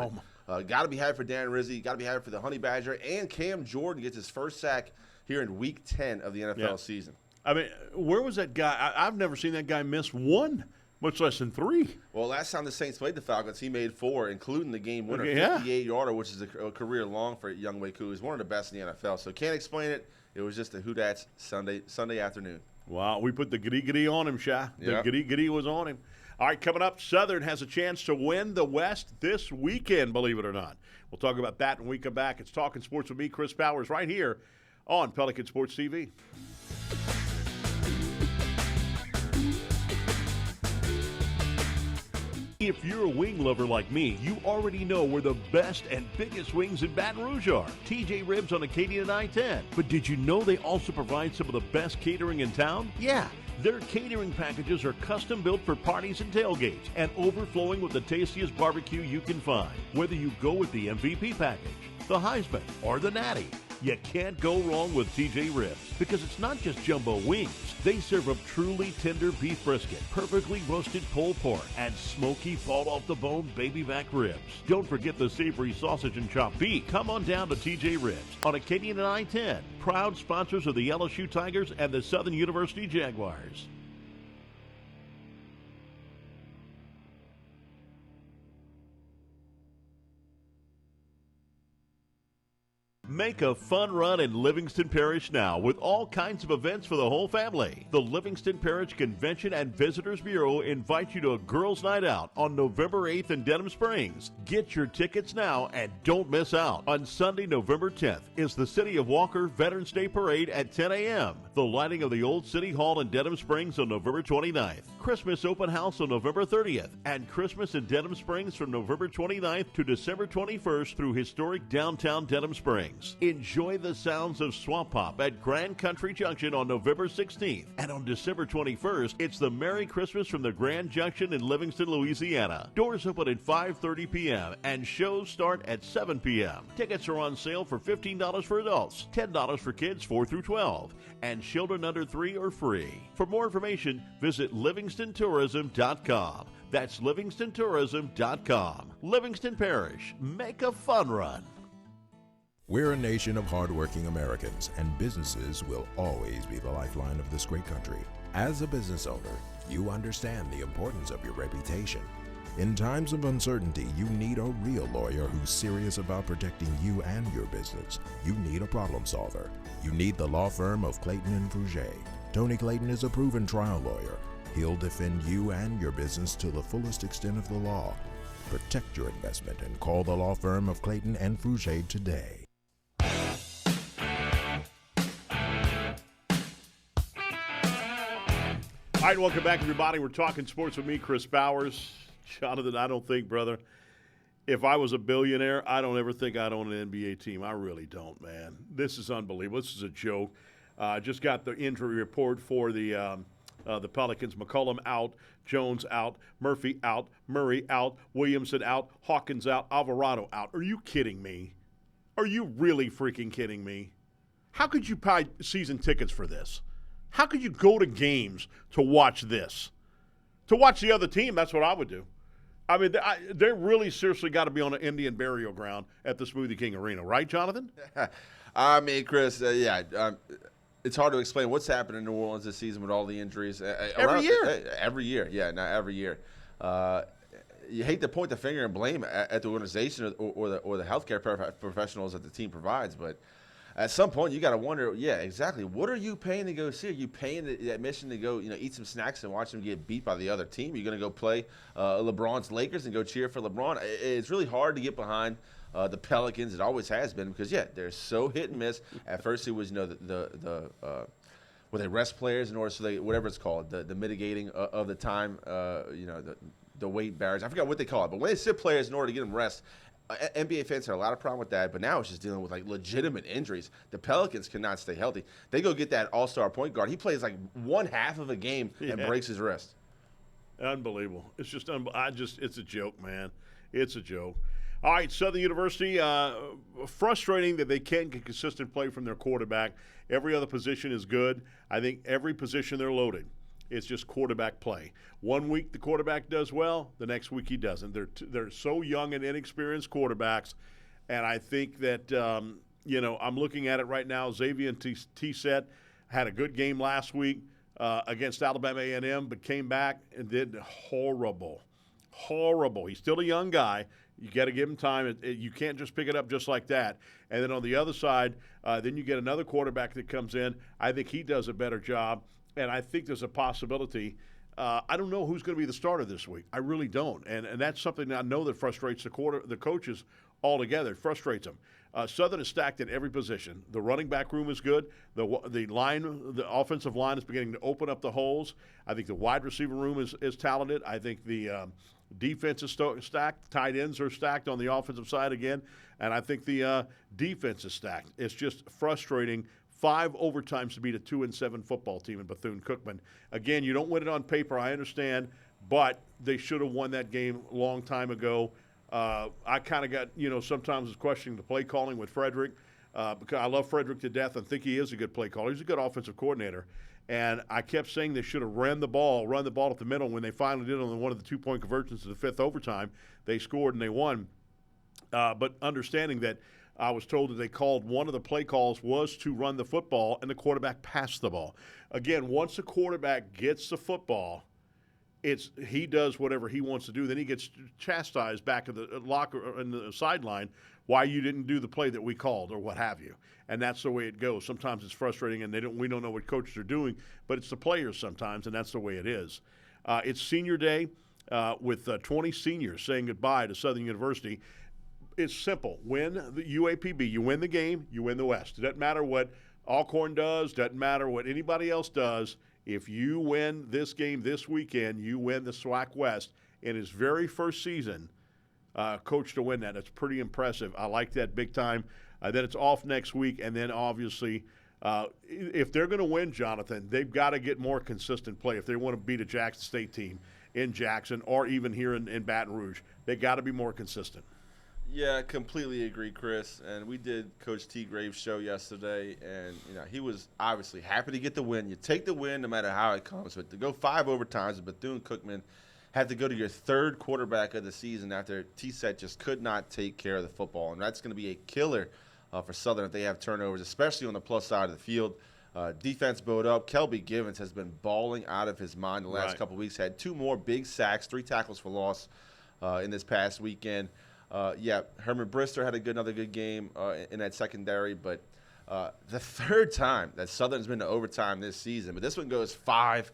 Got to be happy for Darren Rizzi. Got to be happy for the Honey Badger. And Cam Jordan gets his first sack here in Week 10 of the NFL season. I mean, where was that guy? I've never seen that guy miss 1. Much less than 3. Well, last time the Saints played the Falcons, he made 4, including the game winner, 58-yarder, which is a career long for Younghoe Koo. He's one of the best in the NFL. So can't explain it. It was just a Who-Dats Sunday afternoon. Wow, we put the giddy on him, Sha. Yeah. The giddy was on him. All right, coming up, Southern has a chance to win the West this weekend, believe it or not. We'll talk about that when we come back. It's Talking Sports with me, Chris Powers, right here on Pelican Sports TV. If you're a wing lover like me, you already know where the best and biggest wings in Baton Rouge are. TJ Ribs on Acadian and I-10. But did you know they also provide some of the best catering in town? Yeah. Their catering packages are custom built for parties and tailgates and overflowing with the tastiest barbecue you can find. Whether you go with the MVP package, the Heisman, or the Natty, you can't go wrong with TJ Ribs because it's not just jumbo wings. They serve up truly tender beef brisket, perfectly roasted pulled pork, and smoky fall-off-the-bone baby back ribs. Don't forget the savory sausage and chopped beef. Come on down to TJ Ribs on Acadian and I-10, proud sponsors of the LSU Tigers and the Southern University Jaguars. Make a fun run in Livingston Parish now with all kinds of events for the whole family. The Livingston Parish Convention and Visitors Bureau invites you to a girls' night out on November 8th in Denham Springs. Get your tickets now and don't miss out. On Sunday, November 10th is the City of Walker Veterans Day Parade at 10 a.m. The lighting of the old City Hall in Denham Springs on November 29th. Christmas Open House on November 30th. And Christmas in Denham Springs from November 29th to December 21st through historic downtown Denham Springs. Enjoy the sounds of Swamp Pop at Grand Country Junction on November 16th. And on December 21st, it's the Merry Christmas from the Grand Junction in Livingston, Louisiana. Doors open at 5:30 p.m. and shows start at 7 p.m. Tickets are on sale for $15 for adults, $10 for kids 4 through 12, and children under 3 are free. For more information, visit LivingstonTourism.com. That's LivingstonTourism.com. Livingston Parish. Make a fun run. We're a nation of hardworking Americans, and businesses will always be the lifeline of this great country. As a business owner, you understand the importance of your reputation. In times of uncertainty, you need a real lawyer who's serious about protecting you and your business. You need a problem solver. You need the law firm of Clayton and Fouger. Tony Clayton is a proven trial lawyer. He'll defend you and your business to the fullest extent of the law. Protect your investment and call the law firm of Clayton and Fouger today. All right, welcome back, everybody. We're talking sports with me, Chris Bowers. Jonathan, I don't think, brother, if I was a billionaire, I don't ever think I'd own an NBA team. I really don't, man. This is unbelievable. This is a joke. Just got the injury report for the Pelicans. McCollum out, Jones out, Murphy out, Murray out, Williamson out, Hawkins out, Alvarado out. Are you kidding me? Are you really freaking kidding me? How could you buy season tickets for this? How could you go to games to watch this? To watch the other team, that's what I would do. I mean, they really seriously got to be on an Indian burial ground at the Smoothie King Arena, right, Jonathan? I mean, Chris, it's hard to explain what's happened in New Orleans this season with all the injuries. Every year. Every year, yeah, not every year. You hate to point the finger and blame at the organization or the healthcare professionals that the team provides, but at some point you got to wonder, yeah, exactly. What are you paying to go see? Are you paying the admission to go, eat some snacks and watch them get beat by the other team? You're going to go play LeBron's Lakers and go cheer for LeBron? It's really hard to get behind the Pelicans. It always has been because, yeah, they're so hit and miss. At first it was, where they rest players in order so they, whatever it's called, the mitigating of the time, the weight barriers. I forgot what they call it. But when they sit players in order to get them rest, NBA fans had a lot of problem with that, but now it's just dealing with, legitimate injuries. The Pelicans cannot stay healthy. They go get that all-star point guard. He plays, one half of a game and breaks his wrist. Unbelievable. It's just it's a joke, man. It's a joke. All right, Southern University, frustrating that they can't get consistent play from their quarterback. Every other position is good. I think every position they're loaded. It's just quarterback play. 1 week the quarterback does well, the next week he doesn't. They're so young and inexperienced quarterbacks, and I think that I'm looking at it right now. Xavier T-Set had a good game last week against Alabama A&M, but came back and did horrible. He's still a young guy. You got to give him time. You can't just pick it up just like that. And then on the other side, then you get another quarterback that comes in. I think he does a better job. And I think there's a possibility. I don't know who's going to be the starter this week. I really don't. And that's something that I know that frustrates the coaches altogether. It frustrates them. Southern is stacked at every position. The running back room is good. The offensive line is beginning to open up the holes. I think the wide receiver room is talented. I think the defense is stacked. Tight ends are stacked on the offensive side again. And I think the defense is stacked. It's just frustrating. 5 overtimes to beat a 2-7 football team in Bethune-Cookman. Again, you don't win it on paper, I understand, but they should have won that game a long time ago. I kind of got, sometimes was questioning the play calling with Frederick because I love Frederick to death and think he is a good play caller. He's a good offensive coordinator. And I kept saying they should have run the ball up the middle. When they finally did on one of the 2-point conversions to the 5th overtime, they scored and they won. But understanding that I was told that they called one of the play calls was to run the football, and the quarterback passed the ball. Again, once the quarterback gets the football, he does whatever he wants to do. Then he gets chastised back in the locker in the sideline why you didn't do the play that we called or what have you. And that's the way it goes. Sometimes it's frustrating, and we don't know what coaches are doing, but it's the players sometimes, and that's the way it is. It's senior day with 20 seniors saying goodbye to Southern University. It's simple. Win the UAPB. You win the game, you win the West. It doesn't matter what Alcorn does, doesn't matter what anybody else does. If you win this game this weekend, you win the SWAC West. In his very first season, coach to win that. That's pretty impressive. I like that big time. Then it's off next week, and then obviously if they're going to win, Jonathan, they've got to get more consistent play. If they want to beat a Jackson State team in Jackson or even here in Baton Rouge, they got to be more consistent. Yeah, completely agree, Chris. And we did Coach T. Graves' show yesterday, and he was obviously happy to get the win. You take the win no matter how it comes. But to go 5 overtimes with Bethune-Cookman, had to go to your 3rd quarterback of the season after T-Set just could not take care of the football. And that's going to be a killer for Southern if they have turnovers, especially on the plus side of the field. Defense bowed up. Kelby Givens has been balling out of his mind the last couple of weeks. Had 2 more big sacks, 3 tackles for loss in this past weekend. Herman Brister had another good game in that secondary, but the 3rd time that Southern's been to overtime this season, but this one goes 5.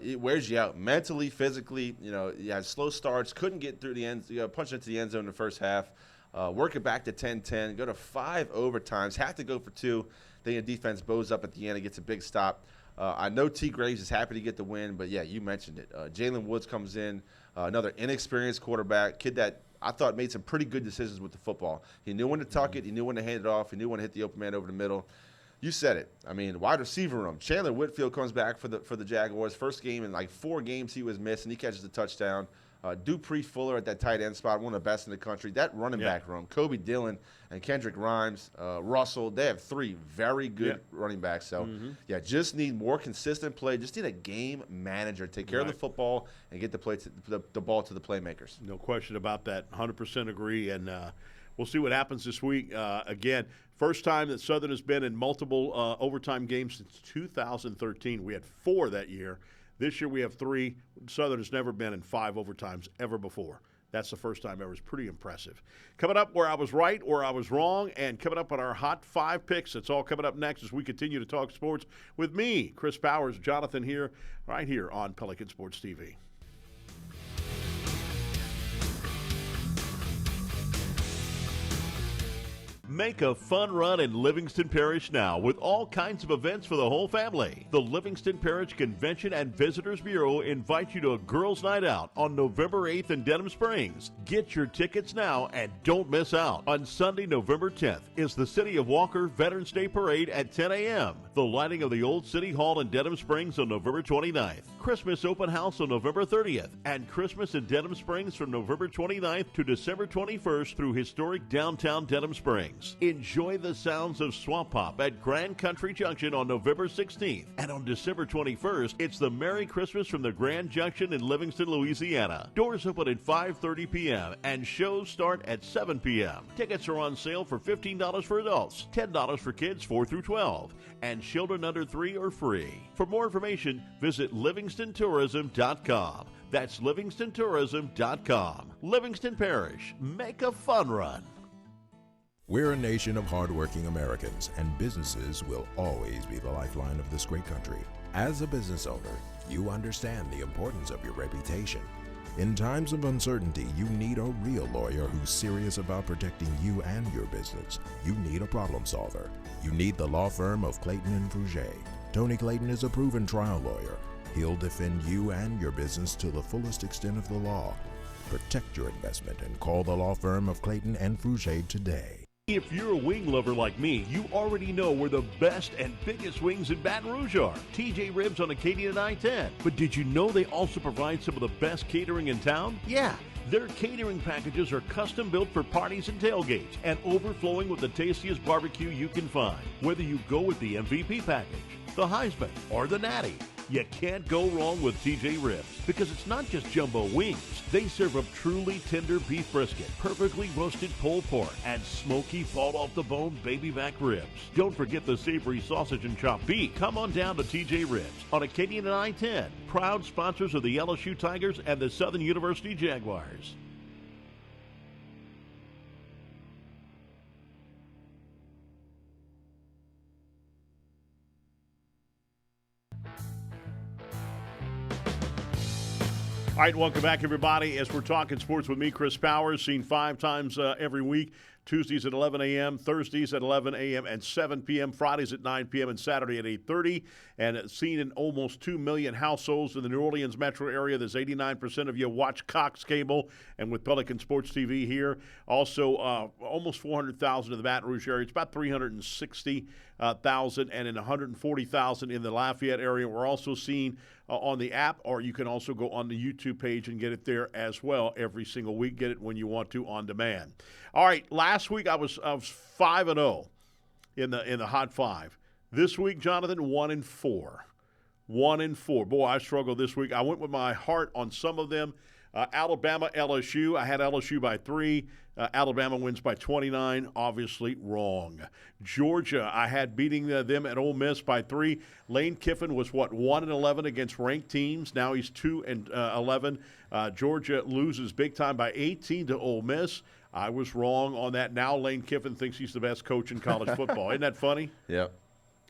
It wears you out mentally, physically. You had slow starts, couldn't get through the end, punch into the end zone in the first half. Work it back to 10-10, go to 5 overtimes, have to go for 2. Then your defense bows up at the end and gets a big stop. I know T. Graves is happy to get the win, but, yeah, you mentioned it. Jalen Woods comes in, another inexperienced quarterback, kid that I thought made some pretty good decisions with the football. He knew when to tuck it. He knew when to hand it off. He knew when to hit the open man over the middle. You said it. I mean, wide receiver room. Chandler Whitfield comes back for the Jaguars. First game in like 4 games he was missing. He catches a touchdown. Dupree Fuller at that tight end spot, one of the best in the country. That running back room, Kobe Dillon and Kendrick Rhymes, Russell, they have 3 very good running backs. So, just need more consistent play. Just need a game manager to take care of the football and get the ball to the playmakers. No question about that. 100% agree. And we'll see what happens this week. Again, first time that Southern has been in multiple overtime games since 2013. We had 4 that year. This year we have 3. Southern has never been in 5 overtimes ever before. That's the first time ever. It's pretty impressive. Coming up, where I was right or I was wrong, and coming up on our Hot 5 picks. It's all coming up next as we continue to talk sports with me, Chris Powers, Jonathan here, right here on Pelican Sports TV. Make a fun run in Livingston Parish now with all kinds of events for the whole family. The Livingston Parish Convention and Visitors Bureau invites you to a girls' night out on November 8th in Denham Springs. Get your tickets now and don't miss out. On Sunday, November 10th is the City of Walker Veterans Day Parade at 10 a.m. The lighting of the old City Hall in Denham Springs on November 29th. Christmas Open House on November 30th. And Christmas in Denham Springs from November 29th to December 21st through historic downtown Denham Springs. Enjoy the sounds of Swamp Pop at Grand Country Junction on November 16th. And on December 21st, it's the Merry Christmas from the Grand Junction in Livingston, Louisiana. Doors open at 5:30 p.m. and shows start at 7 p.m. Tickets are on sale for $15 for adults, $10 for kids 4 through 12, and children under 3 are free. For more information, visit LivingstonTourism.com. That's LivingstonTourism.com. Livingston Parish. Make a fun run. We're a nation of hardworking Americans, and businesses will always be the lifeline of this great country. As a business owner, you understand the importance of your reputation. In times of uncertainty, you need a real lawyer who's serious about protecting you and your business. You need a problem solver. You need the law firm of Clayton and Fouger. Tony Clayton is a proven trial lawyer. He'll defend you and your business to the fullest extent of the law. Protect your investment and call the law firm of Clayton and Fouger today. If you're a wing lover like me, you already know where the best and biggest wings in Baton Rouge are. TJ Ribs on Acadia and I-10. But did you know they also provide some of the best catering in town? Yeah. Their catering packages are custom built for parties and tailgates and overflowing with the tastiest barbecue you can find. Whether you go with the MVP package, the Heisman, or the Natty, you can't go wrong with TJ Ribs because it's not just jumbo wings. They serve up truly tender beef brisket, perfectly roasted pulled pork, and smoky fall-off-the-bone baby back ribs. Don't forget the savory sausage and chopped beef. Come on down to TJ Ribs on Acadian and I-10, proud sponsors of the LSU Tigers and the Southern University Jaguars. All right, welcome back, everybody, as we're talking sports with me, Chris Powers, seen 5 times every week. Tuesdays at 11 a.m., Thursdays at 11 a.m. and 7 p.m., Fridays at 9 p.m., and Saturday at 8:30. And seen in almost 2 million households in the New Orleans metro area. There's 89% of you watch Cox Cable and with Pelican Sports TV here. Also, almost 400,000 in the Baton Rouge area. It's about 360,000 and in 140,000 in the Lafayette area. We're also seen on the app, or you can also go on the YouTube page and get it there as well every single week. Get it when you want to on demand. All right, last week I was 5-0 in the Hot 5. This week, Jonathan, 1-4. 1-4. Boy, I struggled this week. I went with my heart on some of them. Alabama, LSU. I had LSU by 3. Alabama wins by 29. Obviously wrong. Georgia, I had beating them at Ole Miss by 3. Lane Kiffin was 1-11 against ranked teams. Now he's 2-11. Georgia loses big time by 18 to Ole Miss. I was wrong on that. Now Lane Kiffin thinks he's the best coach in college football. Isn't that funny? Yep.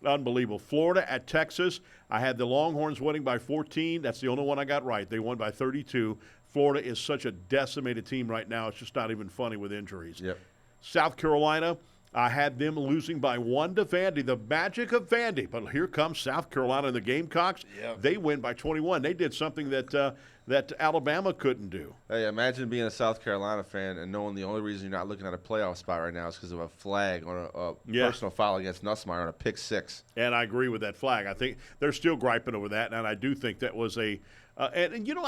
Unbelievable. Florida at Texas. I had the Longhorns winning by 14. That's the only one I got right. They won by 32. Florida is such a decimated team right now. It's just not even funny with injuries. Yep. South Carolina, I had them losing by 1 to Vandy. The magic of Vandy. But here comes South Carolina and the Gamecocks. Yep. They win by 21. They did something that Alabama couldn't do. Hey, imagine being a South Carolina fan and knowing the only reason you're not looking at a playoff spot right now is because of a flag on a personal foul against Nussmeier on a pick 6. And I agree with that flag. I think they're still griping over that, and I do think that was a and you know,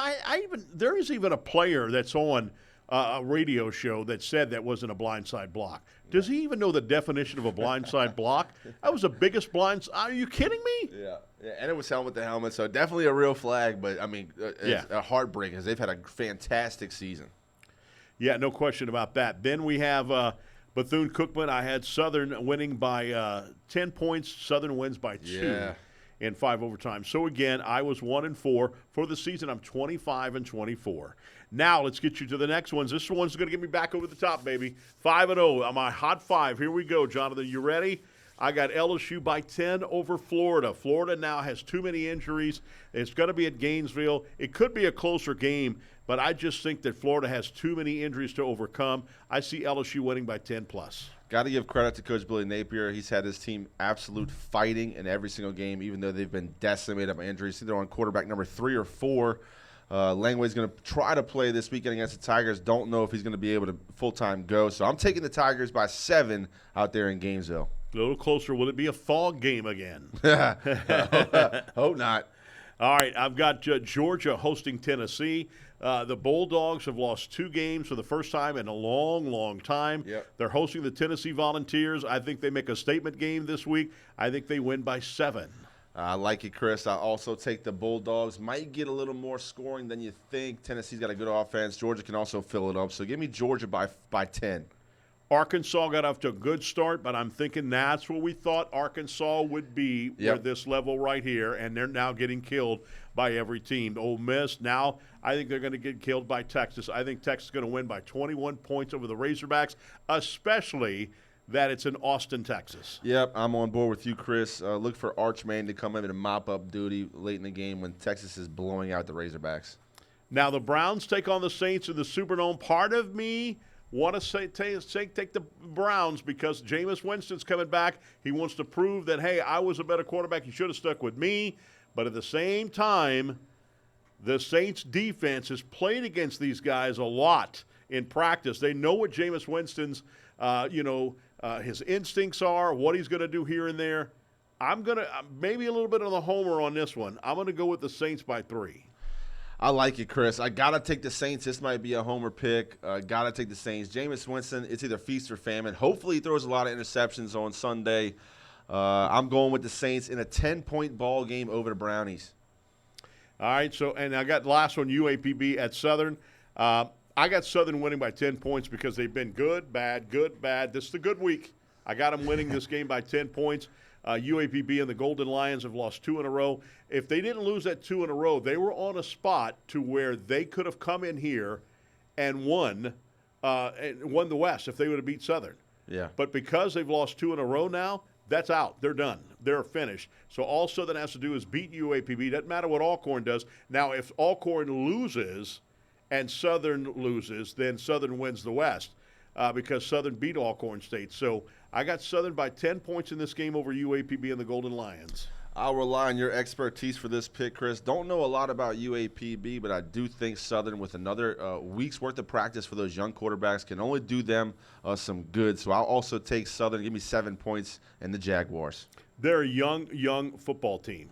there is even a player that's on a radio show that said that wasn't a blindside block. Does he even know the definition of a blindside block? That was the biggest blind. Are you kidding me? Yeah, and it was helmet to helmet, so definitely a real flag. But I mean, it's a heartbreak because they've had a fantastic season. Yeah, no question about that. Then we have Bethune-Cookman. I had Southern winning by 10 points. Southern wins by 2 in 5 overtime. So again, I was 1-4 for the season. I'm 25-24. Now let's get you to the next ones. This one's going to get me back over the top, baby. 5-0. I'm a hot 5. Here we go, Jonathan. You ready? I got LSU by 10 over Florida. Florida now has too many injuries. It's going to be at Gainesville. It could be a closer game, but I just think that Florida has too many injuries to overcome. I see LSU winning by 10 plus. Got to give credit to Coach Billy Napier. He's had his team absolute fighting in every single game, even though they've been decimated by injuries. They're on quarterback number 3 or 4. Langway's going to try to play this weekend against the Tigers. Don't know if he's going to be able to full-time go. So I'm taking the Tigers by 7 out there in Gainesville. A little closer. Will it be a fog game again? Hope not. All right, I've got Georgia hosting Tennessee. The Bulldogs have lost 2 games for the first time in a long, long time. Yep. They're hosting the Tennessee Volunteers. I think they make a statement game this week. I think they win by 7. I like it, Chris. I also take the Bulldogs. Might get a little more scoring than you think. Tennessee's got a good offense. Georgia can also fill it up. So give me Georgia by 10. Arkansas got off to a good start, but I'm thinking that's what we thought Arkansas would be with this level right here, and they're now getting killed by every team. Ole Miss, now I think they're going to get killed by Texas. I think Texas is going to win by 21 points over the Razorbacks, especially that it's in Austin, Texas. Yep, I'm on board with you, Chris. Look for Archman to come in and mop up duty late in the game when Texas is blowing out the Razorbacks. Now the Browns take on the Saints in the Superdome. Part of me want to take the Browns because Jameis Winston's coming back. He wants to prove that, hey, I was a better quarterback. You should have stuck with me. But at the same time, the Saints defense has played against these guys a lot in practice. They know what Jameis Winston's, his instincts are, what he's going to do here and there. I'm going to maybe a little bit of the homer on this one. I'm going to go with the Saints by 3. I like it, Chris. I got to take the Saints. This might be a homer pick. Got to take the Saints. Jameis Winston, it's either feast or famine. Hopefully he throws a lot of interceptions on Sunday. I'm going with the Saints in a 10-point ball game over the Brownies. All right, and I got the last one, UAPB at Southern. I got Southern winning by 10 points because they've been good, bad, good, bad. This is the good week. I got them winning this game by 10 points. UAPB and the Golden Lions have lost 2 in a row. If they didn't lose that 2 in a row, they were on a spot to where they could have come in here and won the West if they would have beat Southern. Yeah. But because they've lost 2 in a row now, that's out. They're done. They're finished. So all Southern has to do is beat UAPB. Doesn't matter what Alcorn does. Now, if Alcorn loses and Southern loses, then Southern wins the West because Southern beat Alcorn State. So I got Southern by 10 points in this game over UAPB and the Golden Lions. I'll rely on your expertise for this pick, Chris. Don't know a lot about UAPB, but I do think Southern, with another week's worth of practice for those young quarterbacks, can only do them some good. So I'll also take Southern. Give me 7 points and the Jaguars. They're a young football team.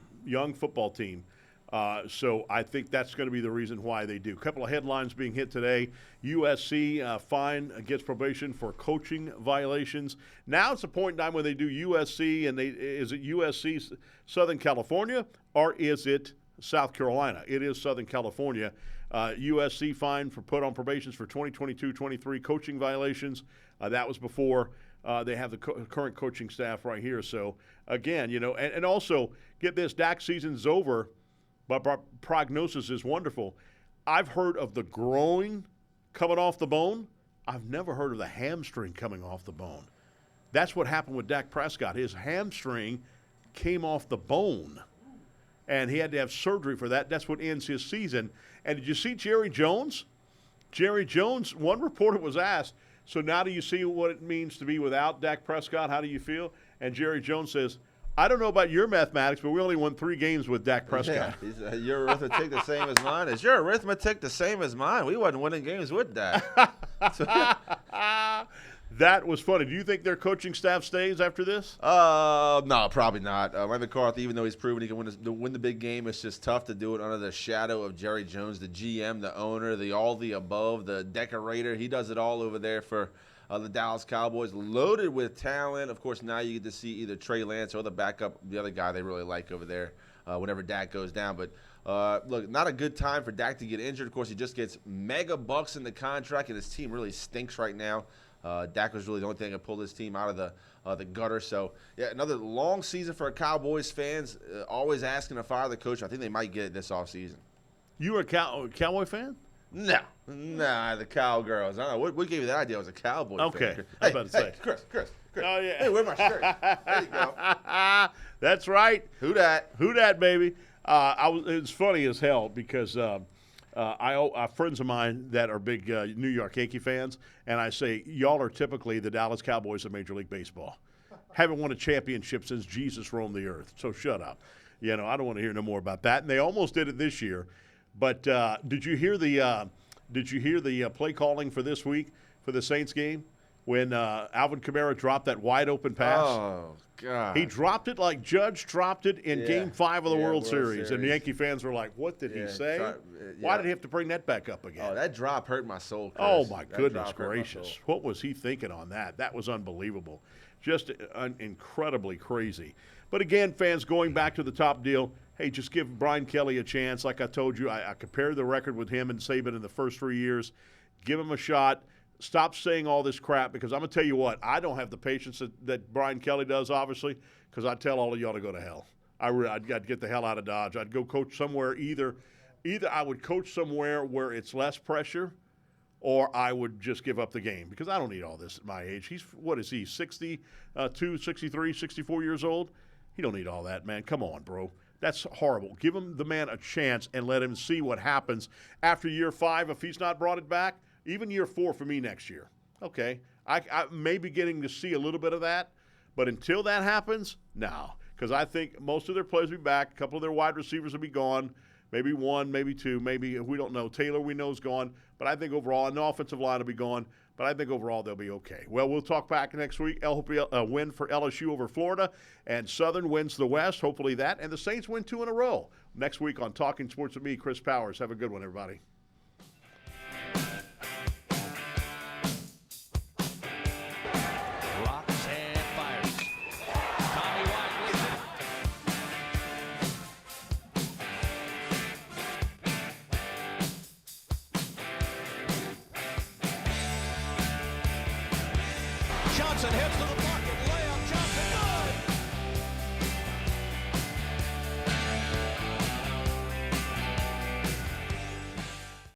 So I think that's going to be the reason why they do. A couple of headlines being hit today. USC fine gets probation for coaching violations. Now it's a point in time when they do USC, and is it USC Southern California or is it South Carolina? It is Southern California. USC fined for put on probations for 2022-23 coaching violations. That was before they have the current coaching staff right here. So, again, and also, get this, Dak season's over, but prognosis is wonderful. I've heard of the groin coming off the bone. I've never heard of the hamstring coming off the bone. That's what happened with Dak Prescott. His hamstring came off the bone, and he had to have surgery for that. That's what ends his season. And did you see Jerry Jones? Jerry Jones, one reporter was asked, so now do you see what it means to be without Dak Prescott? How do you feel? And Jerry Jones says, I don't know about your mathematics, but we only won 3 games with Dak Prescott. Yeah, your arithmetic the same as mine? Is your arithmetic the same as mine? We wasn't winning games with Dak. That was funny. Do you think their coaching staff stays after this? No, probably not. Mike McCarthy, even though he's proven he can win the big game, it's just tough to do it under the shadow of Jerry Jones, the GM, the owner, the all the above, the decorator. He does it all over there for the Dallas Cowboys, loaded with talent. Of course, now you get to see either Trey Lance or the backup, the other guy they really like over there whenever Dak goes down. But, look, not a good time for Dak to get injured. Of course, he just gets mega bucks in the contract, and his team really stinks right now. Dak was really the only thing that pulled his team out of the gutter. So, yeah, another long season for Cowboys fans, always asking to fire the coach. I think they might get it this offseason. You were a Cowboy fan? No, the Cowgirls. I don't know. What gave you that idea? I was a Cowboy fan. Okay, Hey, I was about to say. Chris. Oh, yeah. Hey, where's my shirt? There you go. That's right. Who dat, baby? It's funny as hell because I friends of mine that are big New York Yankee fans, and I say, y'all are typically the Dallas Cowboys of Major League Baseball. Haven't won a championship since Jesus roamed the earth, so shut up. I don't want to hear no more about that. And they almost did it this year. But did you hear the play calling for this week for the Saints game when Alvin Kamara dropped that wide open pass? Oh God! He dropped it like Judge dropped it in Game 5 of the World Series, and the Yankee fans were like, "What did he say? Why did he have to bring that back up again?" Oh, that drop hurt my soul, Chris. Oh my goodness gracious! What was he thinking on that? That was unbelievable, just incredibly crazy. But again, fans, going back to the top deal. Hey, just give Brian Kelly a chance. Like I told you, I compared the record with him and Saban in the first 3 years. Give him a shot. Stop saying all this crap because I'm going to tell you what, I don't have the patience that Brian Kelly does, obviously, because I tell all of y'all to go to hell. I'd get the hell out of Dodge. I'd go coach somewhere. Either I would coach somewhere where it's less pressure or I would just give up the game because I don't need all this at my age. What is he, 62, 63, 64 years old? He don't need all that, man. Come on, bro. That's horrible. Give him the man a chance and let him see what happens after year 5 if he's not brought it back. Even year 4 for me next year. Okay, I may be getting to see a little bit of that, but until that happens, no. Because I think most of their players will be back. A couple of their wide receivers will be gone. Maybe 1, maybe 2, maybe we don't know. Taylor we know is gone, but I think overall, and the offensive line will be gone. But I think overall they'll be okay. Well, we'll talk back next week. A win for LSU over Florida, and Southern wins the West. Hopefully that, and the Saints win 2 in a row. Next week on Talking Sports with me, Chris Powers. Have a good one, everybody. Rocks and fires. Tommy White with it. Johnson heads to the ball.